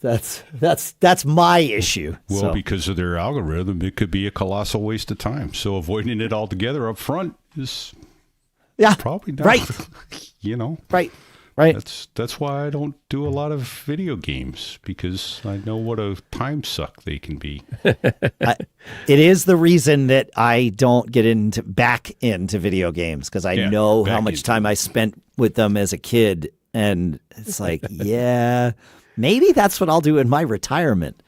that's my issue. Well, because of their algorithm, it could be a colossal waste of time. So avoiding it altogether up front is probably not. Right. Right. That's why I don't do a lot of video games, because I know what a time suck they can be. It is the reason that I don't get back into video games, because I know how much time I spent with them as a kid, and it's like, maybe that's what I'll do in my retirement.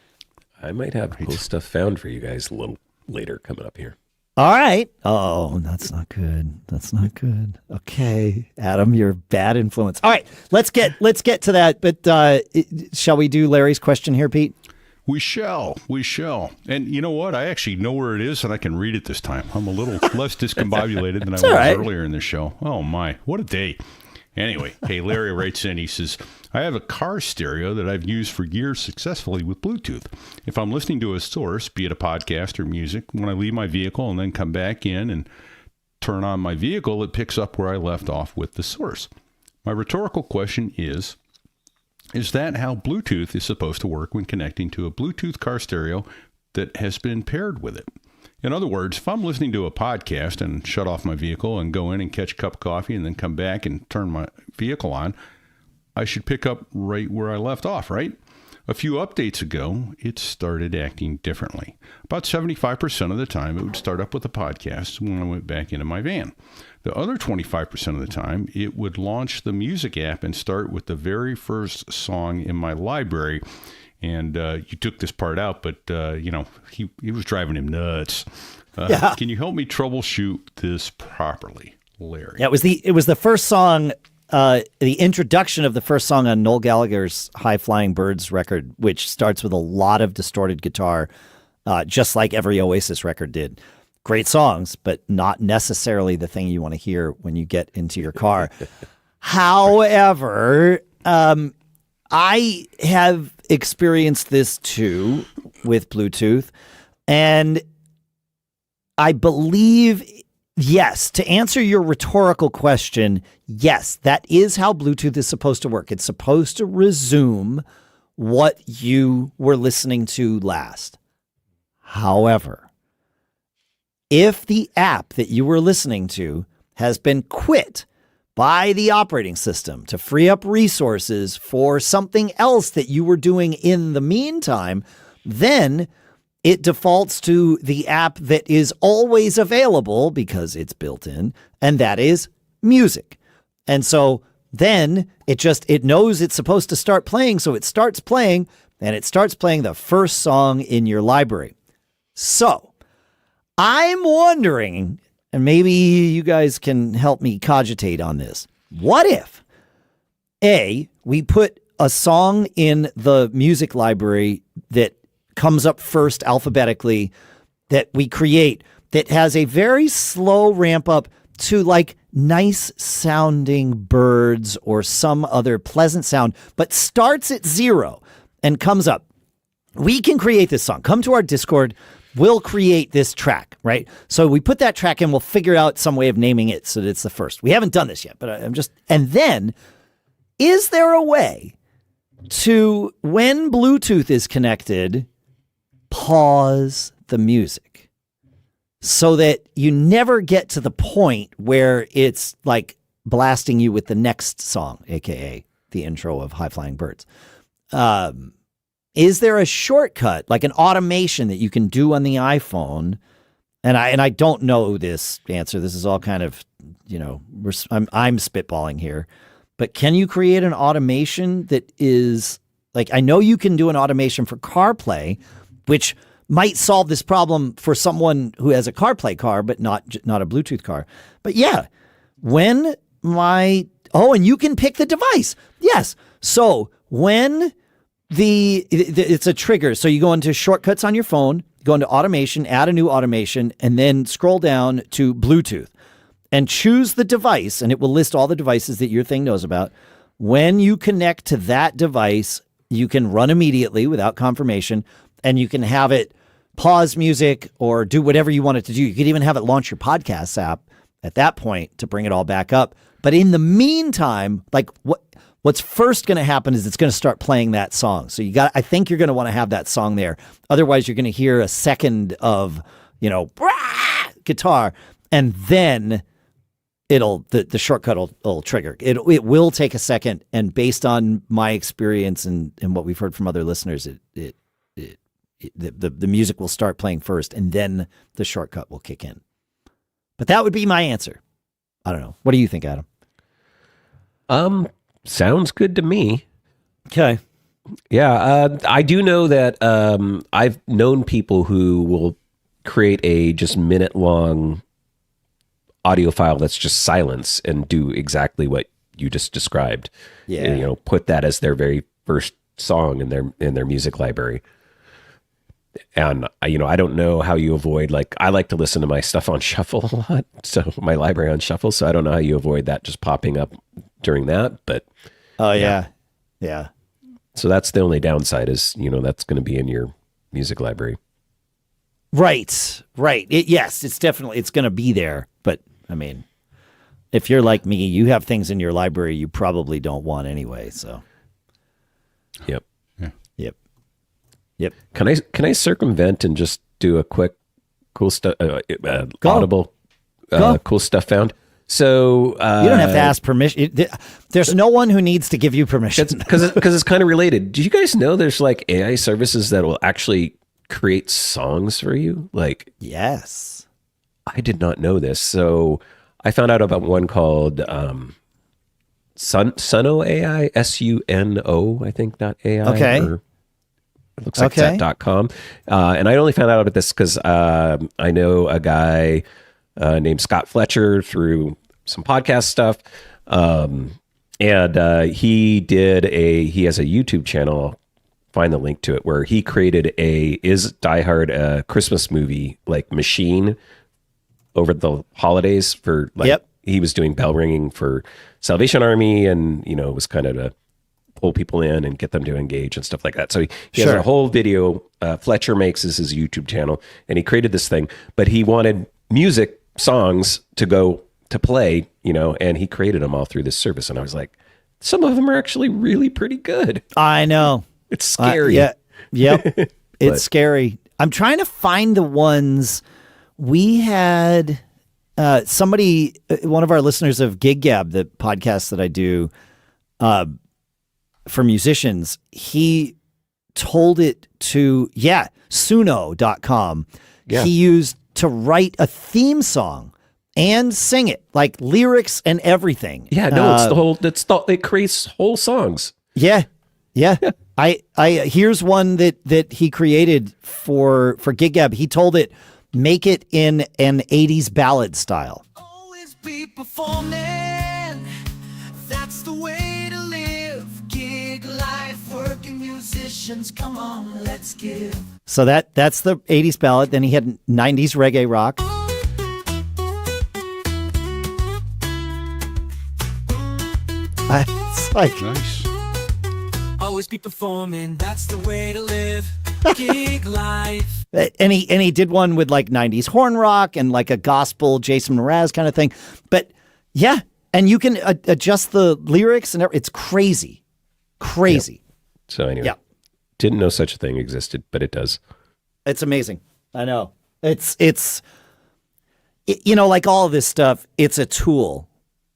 I might have cool stuff found for you guys a little later coming up here. All right. Oh, that's not good. That's not good. Okay, Adam, you're a bad influence. All right, let's get to that. But shall we do Larry's question here, Pete? We shall. And you know what? I actually know where it is, and I can read it this time. I'm a little less discombobulated than I was earlier in the show. Oh my, what a day. Anyway, hey, Larry writes in, he says, I have a car stereo that I've used for years successfully with Bluetooth. If I'm listening to a source, be it a podcast or music, when I leave my vehicle and then come back in and turn on my vehicle, it picks up where I left off with the source. My rhetorical question is that how Bluetooth is supposed to work when connecting to a Bluetooth car stereo that has been paired with it? In other words, if I'm listening to a podcast and shut off my vehicle and go in and catch a cup of coffee and then come back and turn my vehicle on, I should pick up right where I left off, right? A few updates ago, it started acting differently. About 75% of the time, it would start up with a podcast when I went back into my van. The other 25% of the time, it would launch the music app and start with the very first song in my library. And you took this part out, but, he was driving him nuts. Can you help me troubleshoot this properly, Larry? Yeah, it was the first song, the introduction of the first song on Noel Gallagher's High Flying Birds record, which starts with a lot of distorted guitar, just like every Oasis record did. Great songs, but not necessarily the thing you want to hear when you get into your car. However, I have experienced this too with Bluetooth, and I believe, yes, to answer your rhetorical question, yes, that is how Bluetooth is supposed to work. It's supposed to resume what you were listening to last. However, if the app that you were listening to has been quit by the operating system to free up resources for something else that you were doing in the meantime, then it defaults to the app that is always available because it's built in, and that is music. And so then it knows it's supposed to start playing, so it starts playing, and it starts playing the first song in your library. So I'm wondering, and maybe you guys can help me cogitate on this. What if, A, we put a song in the music library that comes up first alphabetically that we create that has a very slow ramp up to like nice sounding birds or some other pleasant sound, but starts at 0 and comes up. We can create this song. Come to our Discord. We'll create this track, right? So we put that track in, we'll figure out some way of naming it so that it's the first. We haven't done this yet, but and then is there a way to, when Bluetooth is connected, pause the music so that you never get to the point where it's like blasting you with the next song, aka the intro of High Flying Birds? Is there a shortcut, like an automation that you can do on the iPhone? And I don't know this answer. This is all kind of, I'm spitballing here. But can you create an automation that is like, I know you can do an automation for CarPlay, which might solve this problem for someone who has a CarPlay car, but not a Bluetooth car. But yeah, and you can pick the device. Yes. So when it's a trigger. So you go into shortcuts on your phone, go into automation, add a new automation, and then scroll down to Bluetooth and choose the device, and it will list all the devices that your thing knows about. When you connect to that device, you can run immediately without confirmation, and you can have it pause music or do whatever you want it to do. You could even have it launch your podcast app at that point to bring it all back up. But in the meantime, like what's first going to happen is it's going to start playing that song. So I think you're going to want to have that song there. Otherwise, you're going to hear a second of, guitar, and then the shortcut will trigger. It will take a second. And based on my experience and what we've heard from other listeners, the music will start playing first, and then the shortcut will kick in. But that would be my answer. I don't know. What do you think, Adam? Sounds good to me. Okay. Yeah, I do know that I've known people who will create a just minute-long audio file that's just silence and do exactly what you just described. Yeah. And, put that as their very first song in their music library. And I don't know how you avoid, like, I like to listen to my stuff on shuffle a lot, so my library on shuffle. So I don't know how you avoid that just popping up during that, but yeah. So that's the only downside is, that's going to be in your music library. Right. Yes, it's going to be there. But I mean, if you're like me, you have things in your library you probably don't want anyway. So. Yep. Yep. Can I circumvent and just do a quick cool stuff, audible, cool stuff found? So you don't have to ask permission. There's no one who needs to give you permission because it's kind of related. Do you guys know there's like AI services that will actually create songs for you? Like, yes, I did not know this. So I found out about one called Suno AI, SUNO, I think .ai. Okay. Or it looks like that.com. And I only found out about this because I know a guy named Scott Fletcher through some podcast stuff. And he has a YouTube channel. I'll find the link to it, where he created Is Die Hard a Christmas movie like machine over the holidays for like, he was doing bell ringing for Salvation Army, and it was kind of pull people in and get them to engage and stuff like that. So he has a whole video. Fletcher Makes is his YouTube channel, and he created this thing, but he wanted music songs to go to play, and he created them all through this service. And I was like, some of them are actually really pretty good. I know. It's scary. Yep. It's scary. I'm trying to find the ones we had. Somebody, one of our listeners of Gig Gab, the podcast that I do for musicians, he told it to, Suno.com. Yeah. He used to write a theme song and sing it, like lyrics and everything. Yeah, no, it creates whole songs. Yeah. I here's one that he created for Gig Gab. He told it, make it in an 80s ballad style. Always be performing. That's the way to live. Gig life, working musicians. Come on, let's give. So that's the 80s ballad. Then he had 90s reggae rock. It's like, Nice. Always be performing. That's the way to live. Gig life. and he did one with like 90s horn rock and like a gospel Jason Mraz kind of thing. But yeah, and you can adjust the lyrics and it's crazy. Crazy. Yep. So anyway, didn't know such a thing existed, but it does. It's amazing. I know. It's like all of this stuff, it's a tool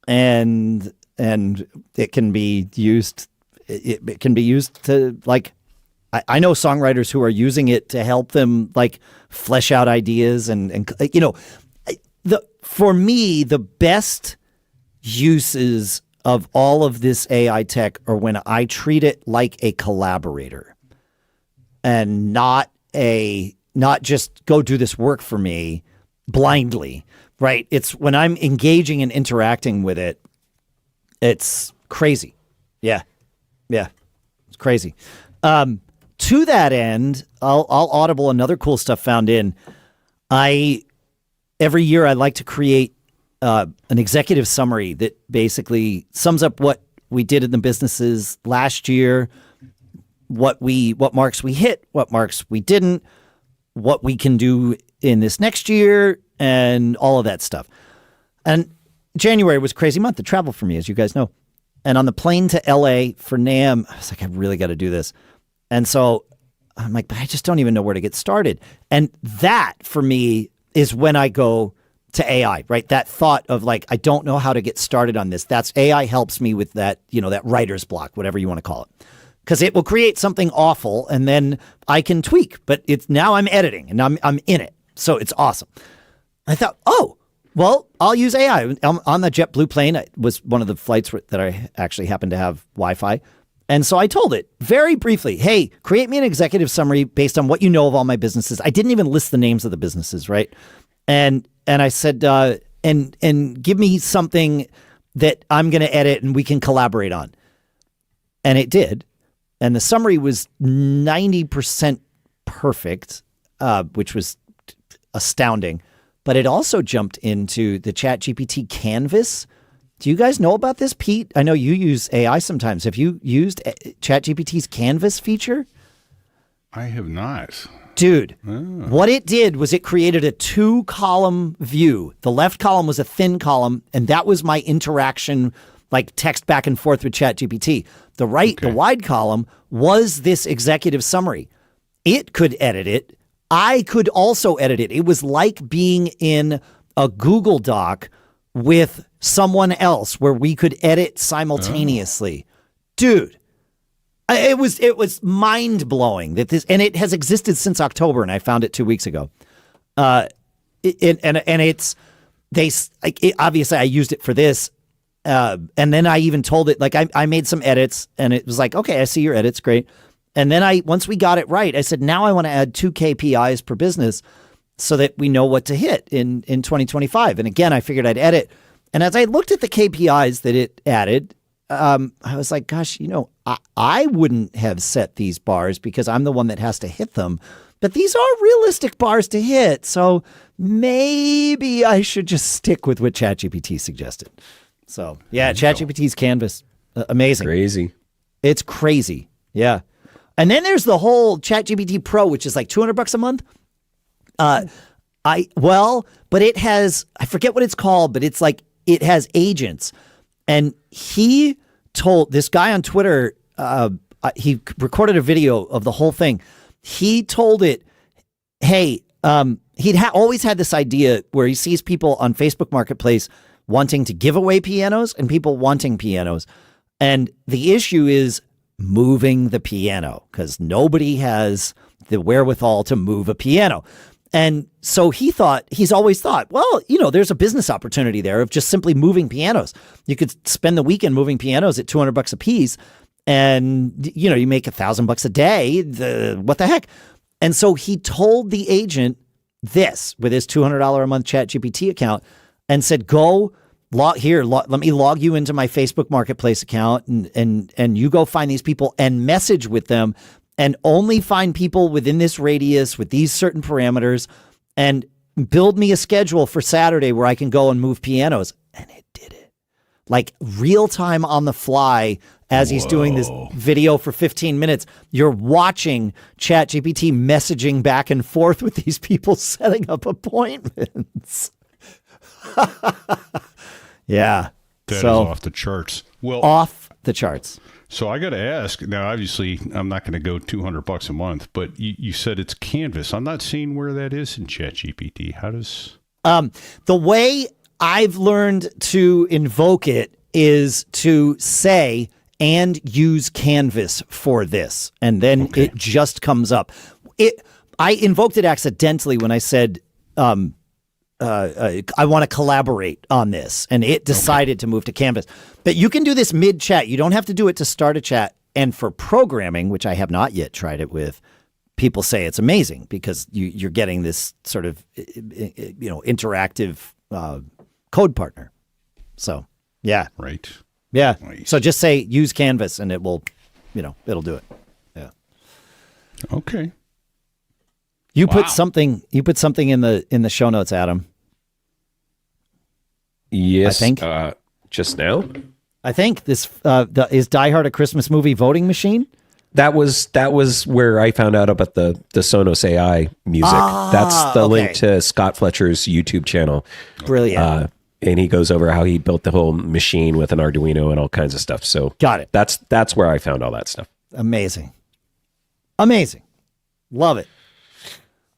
and it can be used. It can be used to like, I know songwriters who are using it to help them like flesh out ideas and for me, the best uses of all of this AI tech are when I treat it like a collaborator and not just go do this work for me blindly, right? It's when I'm engaging and interacting with it, it's crazy. Yeah. It's crazy. To that end, I'll audible another cool stuff found in. Every year I like to create an executive summary that basically sums up what we did in the businesses last year, what marks we hit, what marks we didn't, what we can do in this next year, and all of that stuff. And January was a crazy month to travel for me, as you guys know. And on the plane to LA for NAMM, I was like, I really got to do this. And so I'm like, but I just don't even know where to get started. And that for me is when I go to AI, right? That thought of like, I don't know how to get started on this. That's AI helps me with that, that writer's block, whatever you want to call it. Because it will create something awful and then I can tweak. But now I'm editing and I'm in it. So it's awesome. I thought, well, I'll use AI. On the JetBlue plane, it was one of the flights that I actually happened to have Wi-Fi. And so I told it very briefly, hey, create me an executive summary based on what you know of all my businesses. I didn't even list the names of the businesses, right? And I said, and give me something that I'm going to edit and we can collaborate on. And it did. And the summary was 90% perfect, which was astounding. But it also jumped into the ChatGPT Canvas. Do you guys know about this, Pete? I know you use AI sometimes. Have you used ChatGPT's Canvas feature? I have not. Dude, what it did was it created a 2-column view. The left column was a thin column, and that was my interaction, like text back and forth with ChatGPT. The right, the wide column was this executive summary. It could edit it. I could also edit it. It was like being in a Google Doc with someone else where we could edit simultaneously. Dude, it was mind blowing that this, and it has existed since October, and I found it 2 weeks ago. Obviously I used it for this. And then I even told it, like I made some edits and it was like, okay, I see your edits. Great. And then once we got it right, I said, now I want to add 2 KPIs per business so that we know what to hit in 2025. And again, I figured I'd edit. And as I looked at the KPIs that it added, I was like, gosh, I wouldn't have set these bars because I'm the one that has to hit them. But these are realistic bars to hit. So maybe I should just stick with what ChatGPT suggested. So yeah, ChatGPT's Canvas, amazing. Crazy. It's crazy. Yeah. And then there's the whole ChatGPT Pro, which is like $200 a month. But it has, I forget what it's called, but it's like, it has agents. And he told this guy on Twitter, he recorded a video of the whole thing. He told it, hey, he'd always had this idea where he sees people on Facebook Marketplace wanting to give away pianos and people wanting pianos. And the issue is moving the piano because nobody has the wherewithal to move a piano. And so he's always thought, well, there's a business opportunity there of just simply moving pianos. You could spend the weekend moving pianos at $200 a piece and, you make $1,000 a day. What the heck? And so he told the agent this with his $200 a month ChatGPT account and said, go let me log you into my Facebook Marketplace account and you go find these people and message with them and only find people within this radius with these certain parameters and build me a schedule for Saturday where I can go and move pianos. And it did it. Like real time on the fly as he's doing this video for 15 minutes. You're watching ChatGPT messaging back and forth with these people setting up appointments. Yeah. That is off the charts. Well, off the charts. So I got to ask now, obviously I'm not going to go $200 a month, but you said it's Canvas. I'm not seeing where that is in ChatGPT. How does, the way I've learned to invoke it is to say, and use Canvas for this. And then it just comes up. I invoked it accidentally when I said, I want to collaborate on this, and it decided to move to Canvas. But you can do this mid-chat. You don't have to do it to start a chat. And for programming, which I have not yet tried it with, people say it's amazing because you're getting this sort of interactive code partner. So, yeah. Right. Yeah. Nice. So just say use Canvas, and it will, it'll do it. Yeah. Okay. You put something in the show notes, Adam. Yes. I think just now. I think this is Die Hard a Christmas movie voting machine. That was where I found out about the Sonos AI music. That's the link to Scott Fletcher's YouTube channel. Brilliant. And he goes over how he built the whole machine with an Arduino and all kinds of stuff. So got it. That's where I found all that stuff. Amazing. Love it.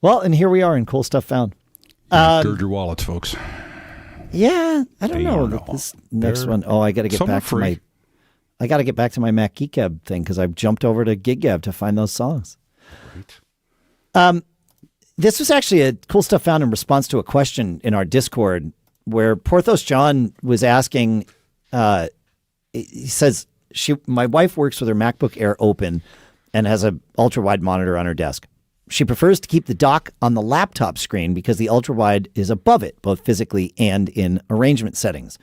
Well, and here we are in Cool Stuff Found. Gird your wallets, folks. Yeah, I don't know. This next one. Oh, I got to get back to my. I got to get back to my Mac Geek Gab thing because I've jumped over to Gig Gab to find those songs. Right. This was actually a Cool Stuff Found in response to a question in our Discord where Porthos John was asking. He says my wife works with her MacBook Air open and has an ultra wide monitor on her desk. She prefers to keep the dock on the laptop screen because the ultra-wide is above it, both physically and in arrangement settings.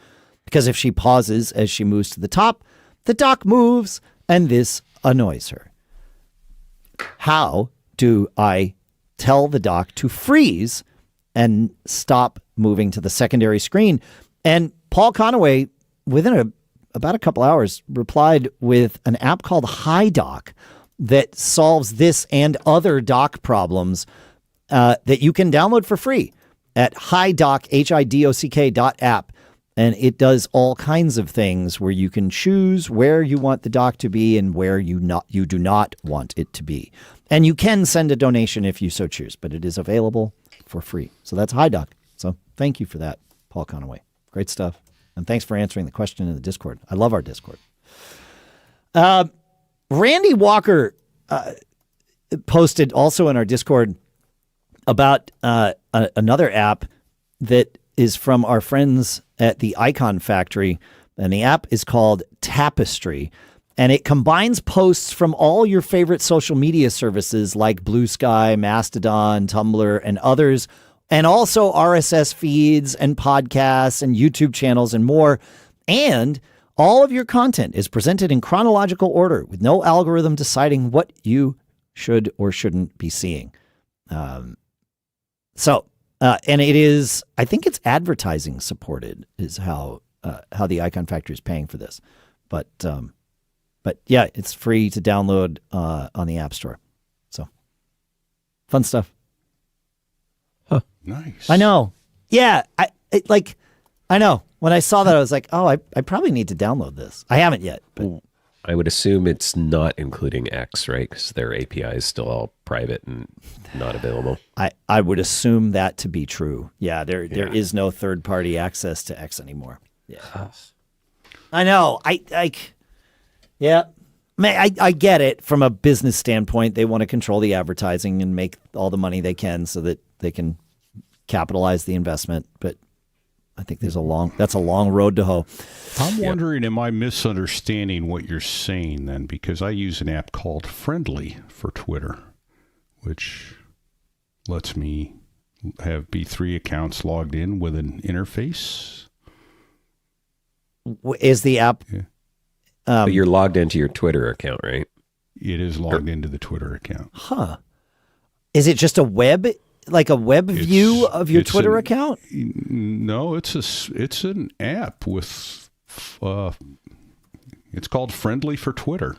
Because if she pauses as she moves to the top, the dock moves, and this annoys her. How do I tell the dock to freeze and stop moving to the secondary screen? And Paul Conaway, within about a couple hours, replied with an app called HiDock that solves this and other dock problems that you can download for free at HiDock, HIDOCK.app. And it does all kinds of things where you can choose where you want the dock to be and where you do not want it to be. And you can send a donation if you so choose, but it is available for free. So that's HiDock. So thank you for that, Paul Conaway. Great stuff. And thanks for answering the question in the Discord. I love our Discord. Randy Walker posted also in our Discord about another app that is from our friends at the Icon Factory, and the app is called Tapestry, and it combines posts from all your favorite social media services like Blue Sky, Mastodon, Tumblr, and others, and also RSS feeds and podcasts and YouTube channels and more, and all of your content is presented in chronological order with no algorithm deciding what you should or shouldn't be seeing. And it is, I think it's advertising supported is how the Icon Factory is paying for this. But But yeah, it's free to download on the App Store. So fun stuff. Nice. I know. Yeah, I know. When I saw that, I was like, oh, I probably need to download this. I haven't yet. But I would assume it's not including X, right? Because their API is still all private and not available. I would assume that to be true. Yeah, there is no third-party access to X anymore. Yeah. I know. Yeah. I get it from a business standpoint. They want to control the advertising and make all the money they can so that they can capitalize the investment. But I think that's a long road to hoe. I'm wondering, am I misunderstanding what you're saying then? Because I use an app called Friendly for Twitter, which lets me have B3 accounts logged in with an interface. Is the app... Yeah. But you're logged into your Twitter account, right? It is logged into the Twitter account. Huh. Is it just a web view of your Twitter account? No, it's an app with it's called Friendly for Twitter.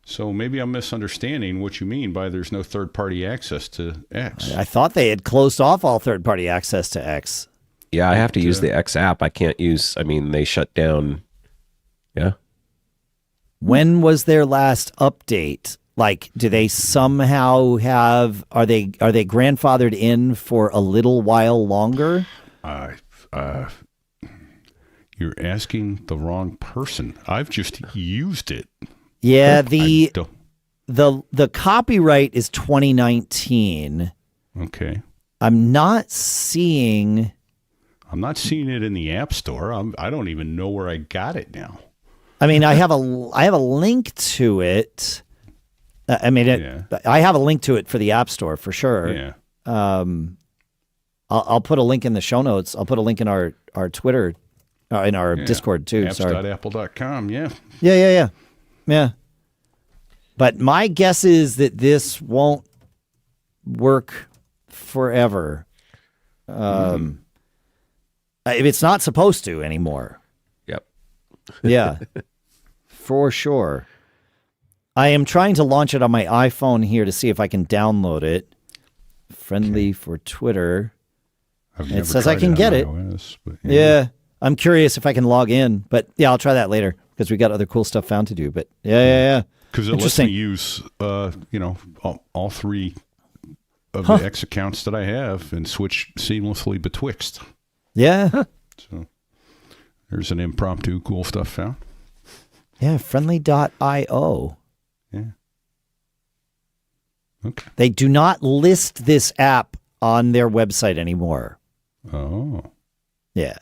So maybe I'm misunderstanding what you mean by there's no third-party access to X. I thought they had closed off all third-party access to X. Yeah, I have to use the X app. I can't use, they shut down. Yeah. When was their last update? Like, do they somehow have, are they grandfathered in for a little while longer? You're asking the wrong person. I've just used it. Yeah, the copyright is 2019. Okay. I'm not seeing it in the App Store. I don't even know where I got it now. I have a link to it. I have a link to it for the App Store for sure. Yeah. I'll put a link in the show notes. I'll put a link in our Twitter, in our Discord too. Apps.apple.com. Yeah. Yeah. But my guess is that this won't work forever. If it's not supposed to anymore. Yep. Yeah. For sure. I am trying to launch it on my iPhone here to see if I can download it. Friendly for Twitter. It says I can get it. iOS, but yeah. I'm curious if I can log in, but yeah, I'll try that later because we got other cool stuff found to do. But yeah. Because it lets me use, all three of the X accounts that I have and switch seamlessly betwixt. Yeah. So there's an impromptu cool stuff found. Yeah, friendly.io. Yeah. Okay. They do not list this app on their website anymore. Oh. Yeah.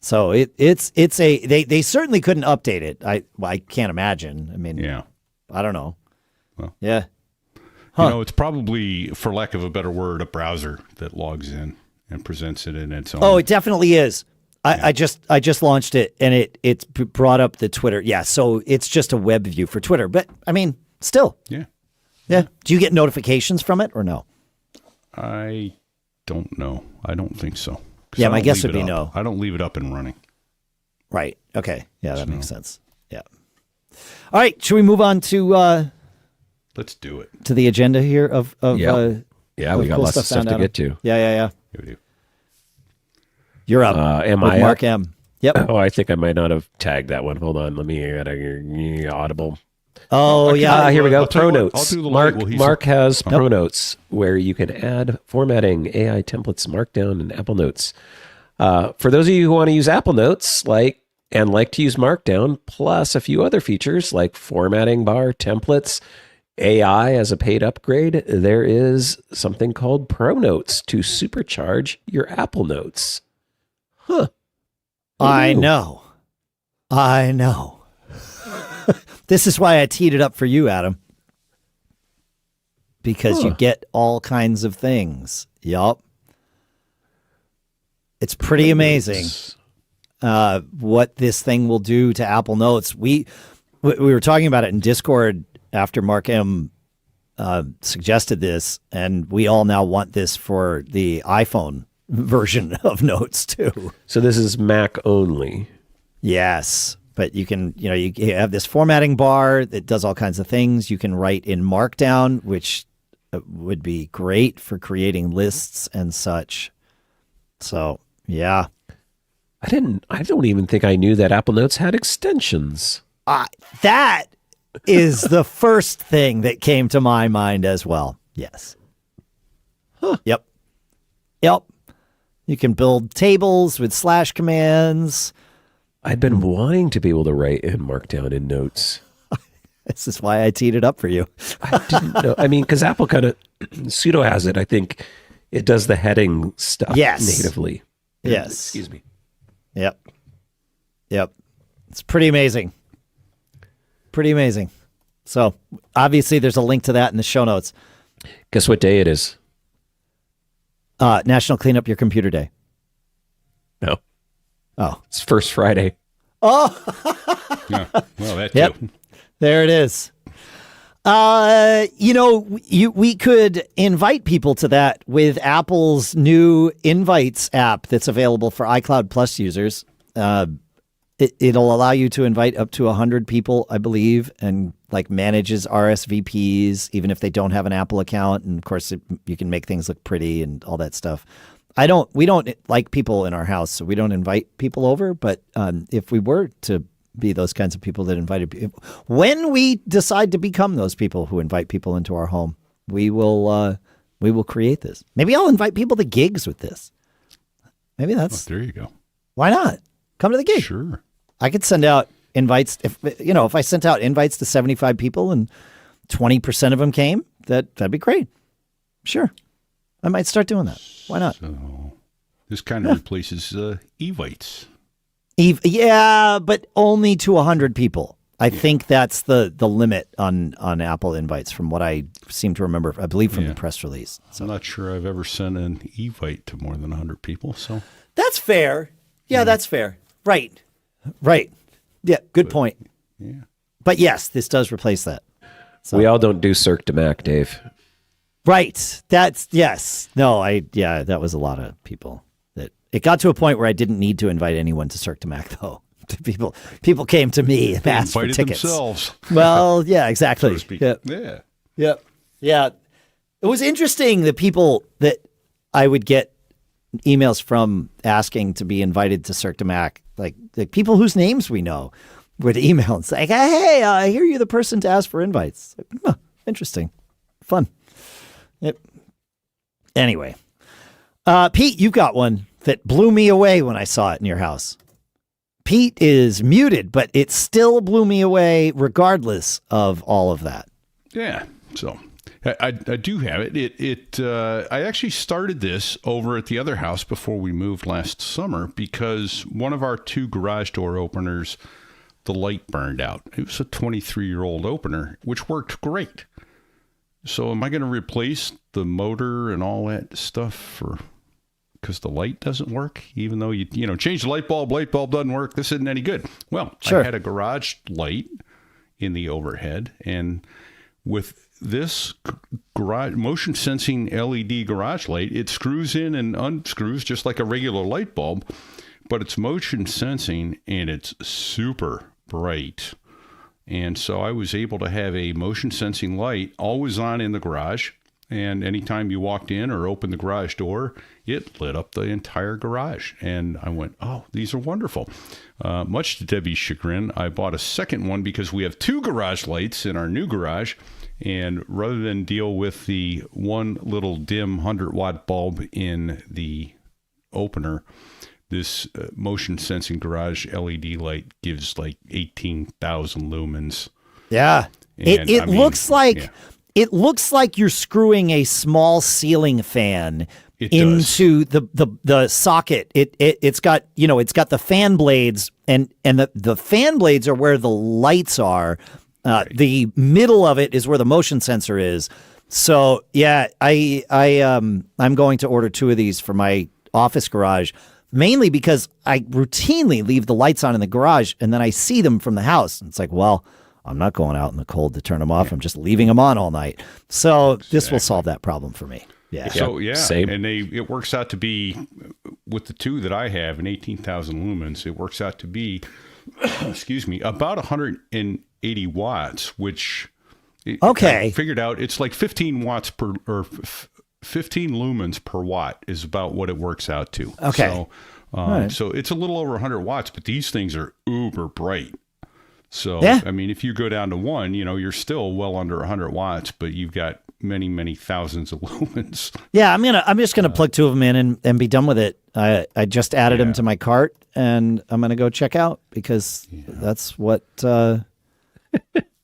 So they certainly couldn't update it. I can't imagine. Yeah. I don't know. Well, yeah. It's probably, for lack of a better word, a browser that logs in and presents it in its own. Oh, it definitely is. I just launched it and it's brought up the Twitter. Yeah, so it's just a web view for Twitter. But still. Yeah. Yeah. Do you get notifications from it or no? I don't know. I don't think so. Yeah, my guess would be no. I don't leave it up and running. Right. Okay. Yeah, that makes sense. Yeah. All right. Should we move on to let's do it. To the agenda here of we got cool lots of stuff to get to. Yeah. We do. You're up. Am I Mark up? M. Yep. Oh, I think I might not have tagged that one. Hold on. Let me get a audible. Oh, yeah. Here we go. I'll tell you what, ProNotes. I'll do the light while he's Mark has ProNotes where you can add formatting, AI templates, Markdown, and Apple Notes. For those of you who want to use Apple Notes, like to use Markdown, plus a few other features like formatting bar, templates, AI as a paid upgrade, there is something called ProNotes to supercharge your Apple Notes. Huh. I know. This is why I teed it up for you, Adam. Because you get all kinds of things. Yup. It's pretty amazing what this thing will do to Apple Notes. We were talking about it in Discord after Mark M suggested this, and we all now want this for the iPhone version of Notes too. So this is Mac only. Yes. But you can, you have this formatting bar that does all kinds of things. You can write in Markdown, which would be great for creating lists and such. So, yeah. I don't even think I knew that Apple Notes had extensions. That is the first thing that came to my mind as well. Yes. Huh. Yep. You can build tables with slash commands. I'd been wanting to be able to write in Markdown in Notes. This is why I teed it up for you. I didn't know. I mean, because Apple kind of, Suno has it. I think it does the heading stuff natively. Yes. Excuse me. Yep. It's pretty amazing. So obviously there's a link to that in the show notes. Guess what day it is? National Clean Up Your Computer Day. No. Oh. It's First Friday. Oh. Yeah. Well, that Yep. too. There it is. We could invite people to that with Apple's new Invites app that's available for iCloud Plus users. It'll allow you to invite up to 100 people, I believe, and manages RSVPs, even if they don't have an Apple account. And of course, you can make things look pretty and all that stuff. We don't like people in our house, so we don't invite people over. But if we were to be those kinds of people that invited people, when we decide to become those people who invite people into our home, we will create this. Maybe I'll invite people to gigs with this. Maybe that's there you go. Why not? Come to the gig. Sure. I could send out invites. If I sent out invites to 75 people and 20% of them came, that'd be great. Sure. I might start doing that. Why not? So this kind of replaces Evites. Yeah, but only to 100 people. I think that's the limit on Apple Invites from what I seem to remember, I believe from the press release. So I'm not sure I've ever sent an Evite to more than 100 people. So that's fair. Yeah, that's fair. Right. Yeah, good point. Yeah. But yes, this does replace that. So. We all don't do Cirque to Mac, Dave. Right. Yes. No, that was a lot of people. It got to a point where I didn't need to invite anyone to Cirque to Mac, though. People came to me and asked for tickets. Themselves. Well, yeah, exactly. So to speak. Yeah. It was interesting, the people that I would get emails from asking to be invited to Cirque to Mac, like people whose names we know would email and say, hey, I hear you're the person to ask for invites. Interesting. Fun. Yep. Anyway, Pete, you've got one that blew me away when I saw it in your house. Pete is muted, but it still blew me away regardless of all of that. Yeah. So I do have it. I actually started this over at the other house before we moved last summer because one of our two garage door openers, the light burned out. It was a 23-year-old opener, which worked great. So am I going to replace the motor and all that stuff because the light doesn't work, even though you change the light bulb doesn't work. This isn't any good. Well, sure. I had a garage light in the overhead, and with this garage motion sensing LED garage light, it screws in and unscrews just like a regular light bulb, but it's motion sensing and it's super bright. And so I was able to have a motion sensing light always on in the garage. And anytime you walked in or opened the garage door, it lit up the entire garage. And I went, oh, these are wonderful. Much to Debbie's chagrin, I bought a second one because we have two garage lights in our new garage. And rather than deal with the one little dim 100-watt bulb in the opener, this motion sensing garage LED light gives like 18,000 lumens. Yeah. It looks like... Yeah. It looks like you're screwing a small ceiling fan into the socket. It's got the fan blades and the fan blades are where the lights are. Right. The middle of it is where the motion sensor is. So yeah, I'm going to order two of these for my office garage, mainly because I routinely leave the lights on in the garage and then I see them from the house. And it's like, well, I'm not going out in the cold to turn them off. I'm just leaving them on all night. So this will solve that problem for me. Yeah. So yeah, same. And it works out to be, with the two that I have, an 18,000 lumens, it works out to be excuse me, about 180 watts, which Okay. I figured out it's like 15 watts per, or 15 lumens per watt is about what it works out to. Okay. So, so it's a little over 100 watts, but these things are uber bright. So, Yeah. I mean, if you go down to one, you're still well under 100 watts, but you've got many, many thousands of lumens. Yeah, I'm just gonna plug two of them in and be done with it. I just added them to my cart, and I'm gonna go check out because that's what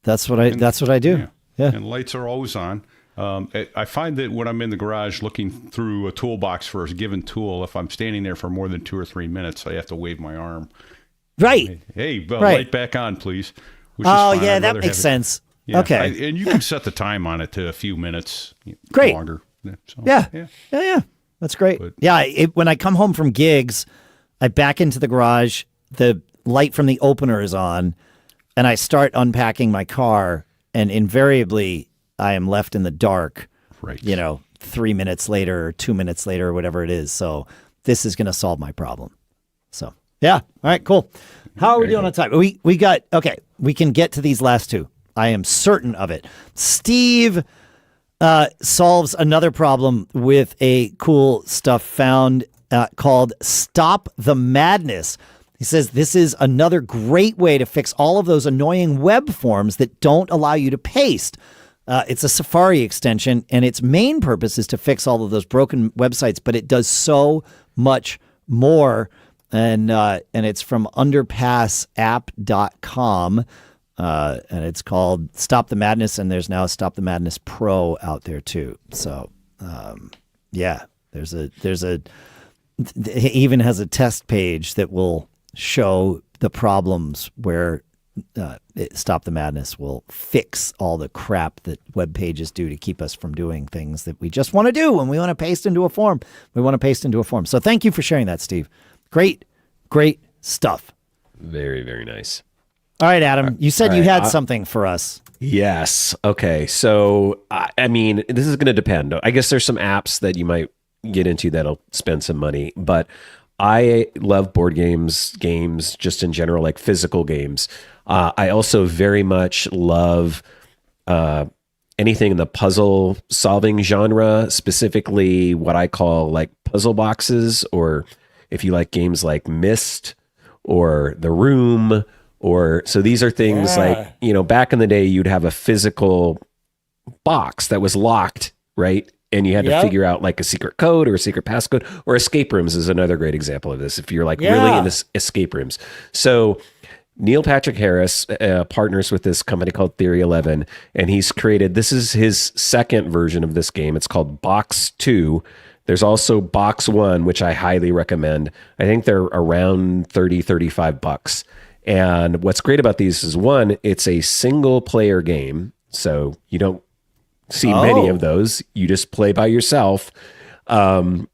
that's what I do. Yeah. And lights are always on. I find that when I'm in the garage looking through a toolbox for a given tool, if I'm standing there for more than 2 or 3 minutes, I have to wave my arm. Right. Hey, Right. light back on, please. Which is Oh fine. yeah, I'd that rather makes have it- sense. Yeah, Okay. and you can set the time on it to a few minutes Great. longer. So, Yeah. That's great. But- When I come home from gigs, I back into the garage, the light from the opener is on, and I start unpacking my car, and invariably I am left in the dark, Right. 3 minutes later or 2 minutes later or whatever it is. So this is going to solve my problem. So, yeah. All right, cool. How are we doing on time? We got, okay, we can get to these last two. I am certain of it. Steve solves another problem with a cool stuff found called Stop the Madness. He says this is another great way to fix all of those annoying web forms that don't allow you to paste. It's a Safari extension, and its main purpose is to fix all of those broken websites, but it does so much more. And it's from underpassapp.com. And it's called Stop the Madness, and there's now a Stop the Madness Pro out there too. So, it even has a test page that will show the problems where Stop the Madness will fix all the crap that web pages do to keep us from doing things that we just want to do when we want to paste into a form. So thank you for sharing that, Steve. Great stuff. Very, very nice. All right, Adam, you said you had something for us. Yes. Okay. So, I mean, this is going to depend. I guess there's some apps that you might get into that'll spend some money, but I love board games just in general, like physical games. I also very much love anything in the puzzle solving genre, specifically what I call like puzzle boxes, or if you like games like Myst or The Room. So these are things like, back in the day, you'd have a physical box that was locked, right? And you had to figure out like a secret code or a secret passcode, or escape rooms is another great example of this. If you're like really into escape rooms. So Neil Patrick Harris partners with this company called Theory 11, and he's created, this is his second version of this game. It's called Box 2. There's also Box 1, which I highly recommend. I think they're around $30-35. And what's great about these is, one, it's a single player game. So you don't see many of those. You just play by yourself. And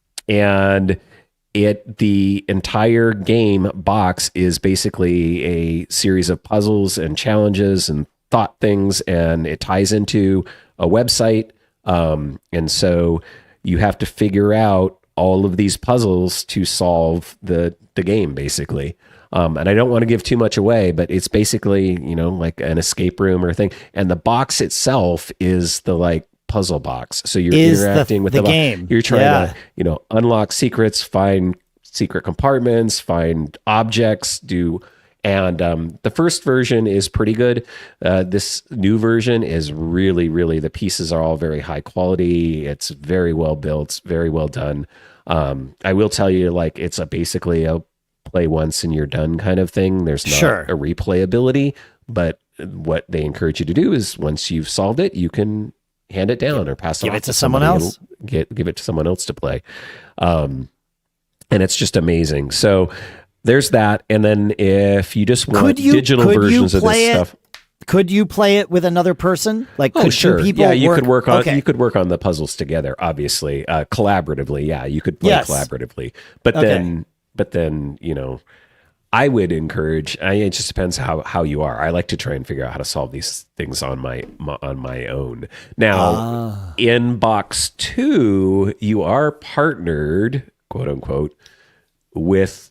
the entire game box is basically a series of puzzles and challenges and thought things, and it ties into a website. And so you have to figure out all of these puzzles to solve the game, basically. And I don't want to give too much away, but it's basically, like an escape room or a thing. And the box itself is the like puzzle box. So you're interacting with the game. You're trying to, unlock secrets, find secret compartments, find objects, and the first version is pretty good. This new version is really, really, the pieces are all very high quality. It's very well built, very well done. I will tell you, like, it's basically a play once and you're done kind of thing. There's not a replayability, but what they encourage you to do is once you've solved it, you can hand it down or pass it Give off it to someone else. Give it to someone else to play. And it's just amazing. So there's that. And then if you just want digital versions of this stuff. Could you play it with another person? Like, could sure. two people you work? could work on you could work on the puzzles together, obviously. Collaboratively, yeah. You could play collaboratively. But then, I would encourage, it just depends how you are. I like to try and figure out how to solve these things on my own. Now, in Box 2, you are partnered, quote unquote, with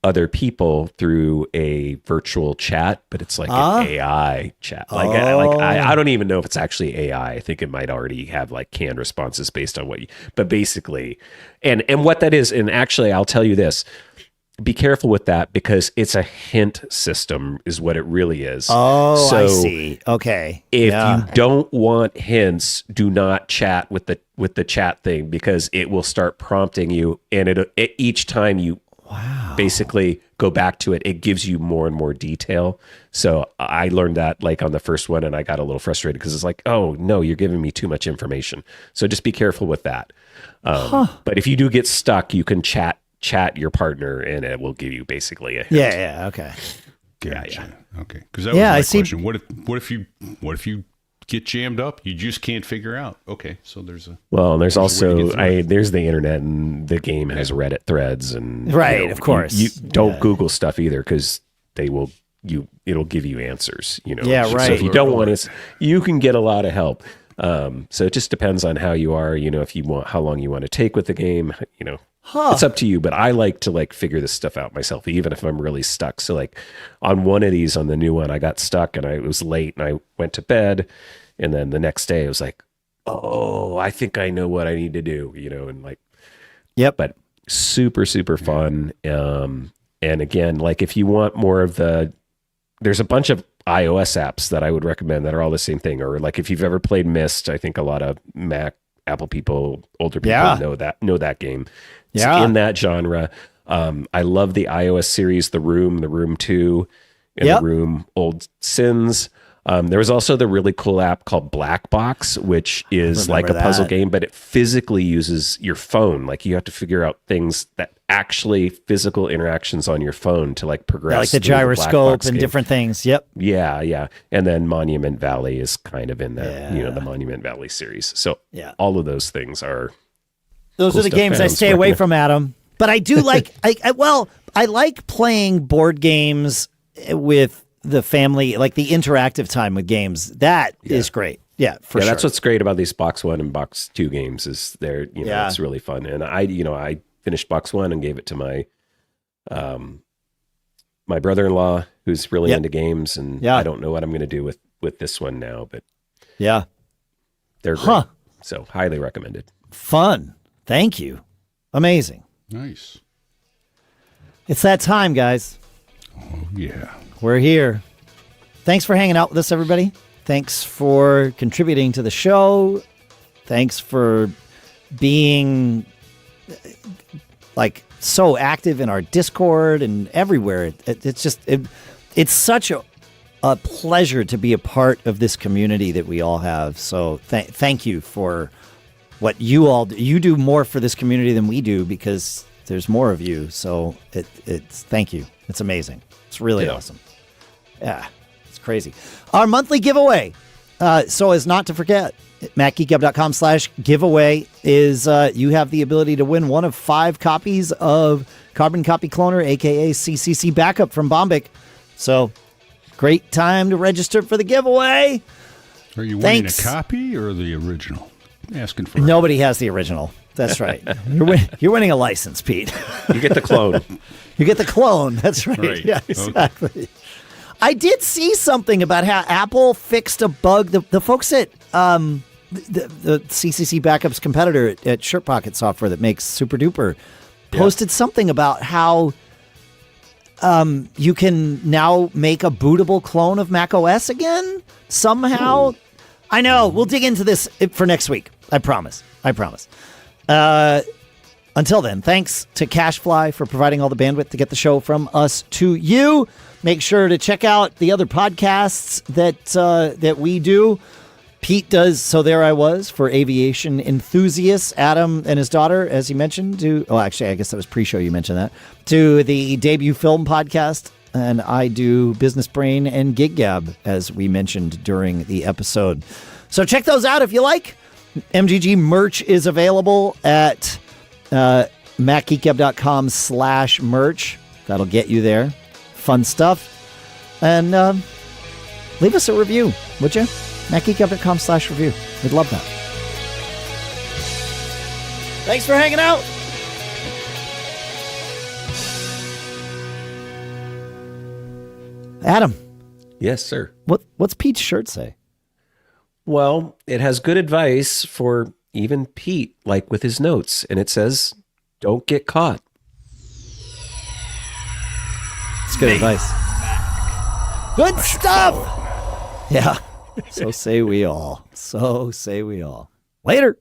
other people through a virtual chat, but it's like an AI chat. I don't even know if it's actually AI. I think it might already have like canned responses based on but basically, and what that is, and actually I'll tell you this, be careful with that because it's a hint system is what it really is. Oh, so I see. Okay. If you don't want hints, do not chat with the chat thing because it will start prompting you, and each time you basically go back to it, it gives you more and more detail. So I learned that like on the first one, and I got a little frustrated because it's like, oh no, you're giving me too much information. So just be careful with that. But if you do get stuck, you can chat your partner, and it will give you basically a hint. Yeah. Okay. Gotcha. Okay. Because that was my question. What if you get jammed up? You just can't figure out. Okay. So there's also there's the internet, and the game has Reddit threads, and of course you don't Google stuff either because it'll give you answers. Yeah. Right. So if you don't want it, you can get a lot of help. So it just depends on how you are. If you want, how long you want to take with the game. It's up to you, but I like to figure this stuff out myself, even if I'm really stuck. So like on one of these, on the new one, I got stuck and it was late and I went to bed. And then the next day I was like, oh, I think I know what I need to do, and yep. But super, super fun. And again, like if you want more of there's a bunch of iOS apps that I would recommend that are all the same thing. Or like if you've ever played Myst, I think a lot of Apple people, older people know that game. It's in that genre. I love the iOS series, The Room 2, and The Room Old Sins. There was also the really cool app called Black Box, which is like a puzzle game, but it physically uses your phone. Like you have to figure out things that actually physical interactions on your phone to progress. Like the gyroscope and different things. Yep. Yeah. And then Monument Valley is kind of in that, the Monument Valley series. So all of those things are. Those are the games I stay away from, Adam. But I do like, I like playing board games with the family, like the interactive time with games. That is great. Yeah, for sure. That's what's great about these Box 1 and Box 2 games is they're, it's really fun. And I finished Box 1 and gave it to my my brother-in-law who's really into games, and I don't know what I'm going to do with this one now, but they're great. So highly recommended. Fun. Thank you. Amazing. Nice. It's that time, guys. Oh, yeah. We're here. Thanks for hanging out with us, everybody. Thanks for contributing to the show. Thanks for being so active in our Discord and everywhere. It's such a pleasure to be a part of this community that we all have. So thank you for what you all do. You do more for this community than we do because there's more of you. So it's thank you. It's amazing. It's really awesome. Yeah, it's crazy. Our monthly giveaway, so as not to forget, MacGeekGab.com/giveaway is you have the ability to win one of 5 copies of Carbon Copy Cloner, aka CCC Backup from Bombic. So great time to register for the giveaway. Are you winning a copy or the original? Asking for nobody has the original. That's right. You're winning a license, Pete. You get the clone. You get the clone. That's right. Yeah, exactly. Okay. I did see something about how Apple fixed a bug. The folks at the CCC Backup's competitor at ShirtPocket Software that makes Super Duper posted something about how you can now make a bootable clone of macOS again somehow. Ooh. I know. We'll dig into this for next week. I promise. Until then, thanks to CacheFly for providing all the bandwidth to get the show from us to you. Make sure to check out the other podcasts that we do. Pete does So There I Was for aviation enthusiasts. Adam and his daughter, as you mentioned, actually, I guess that was pre-show you mentioned that, to the debut film podcast. And I do Business Brain and Gig Gab, as we mentioned during the episode. So check those out if you like. MGG merch is available at MacGeekGab.com/merch. That'll get you there. Fun stuff. And leave us a review, would you? MacGeekGab.com/review. We'd love that. Thanks for hanging out. Adam, Yes, sir. what's Pete's shirt say? Well, it has good advice for even Pete, like with his notes. And it says, don't get caught. It's good advice. Good stuff. Yeah. So say we all. So say we all. Later.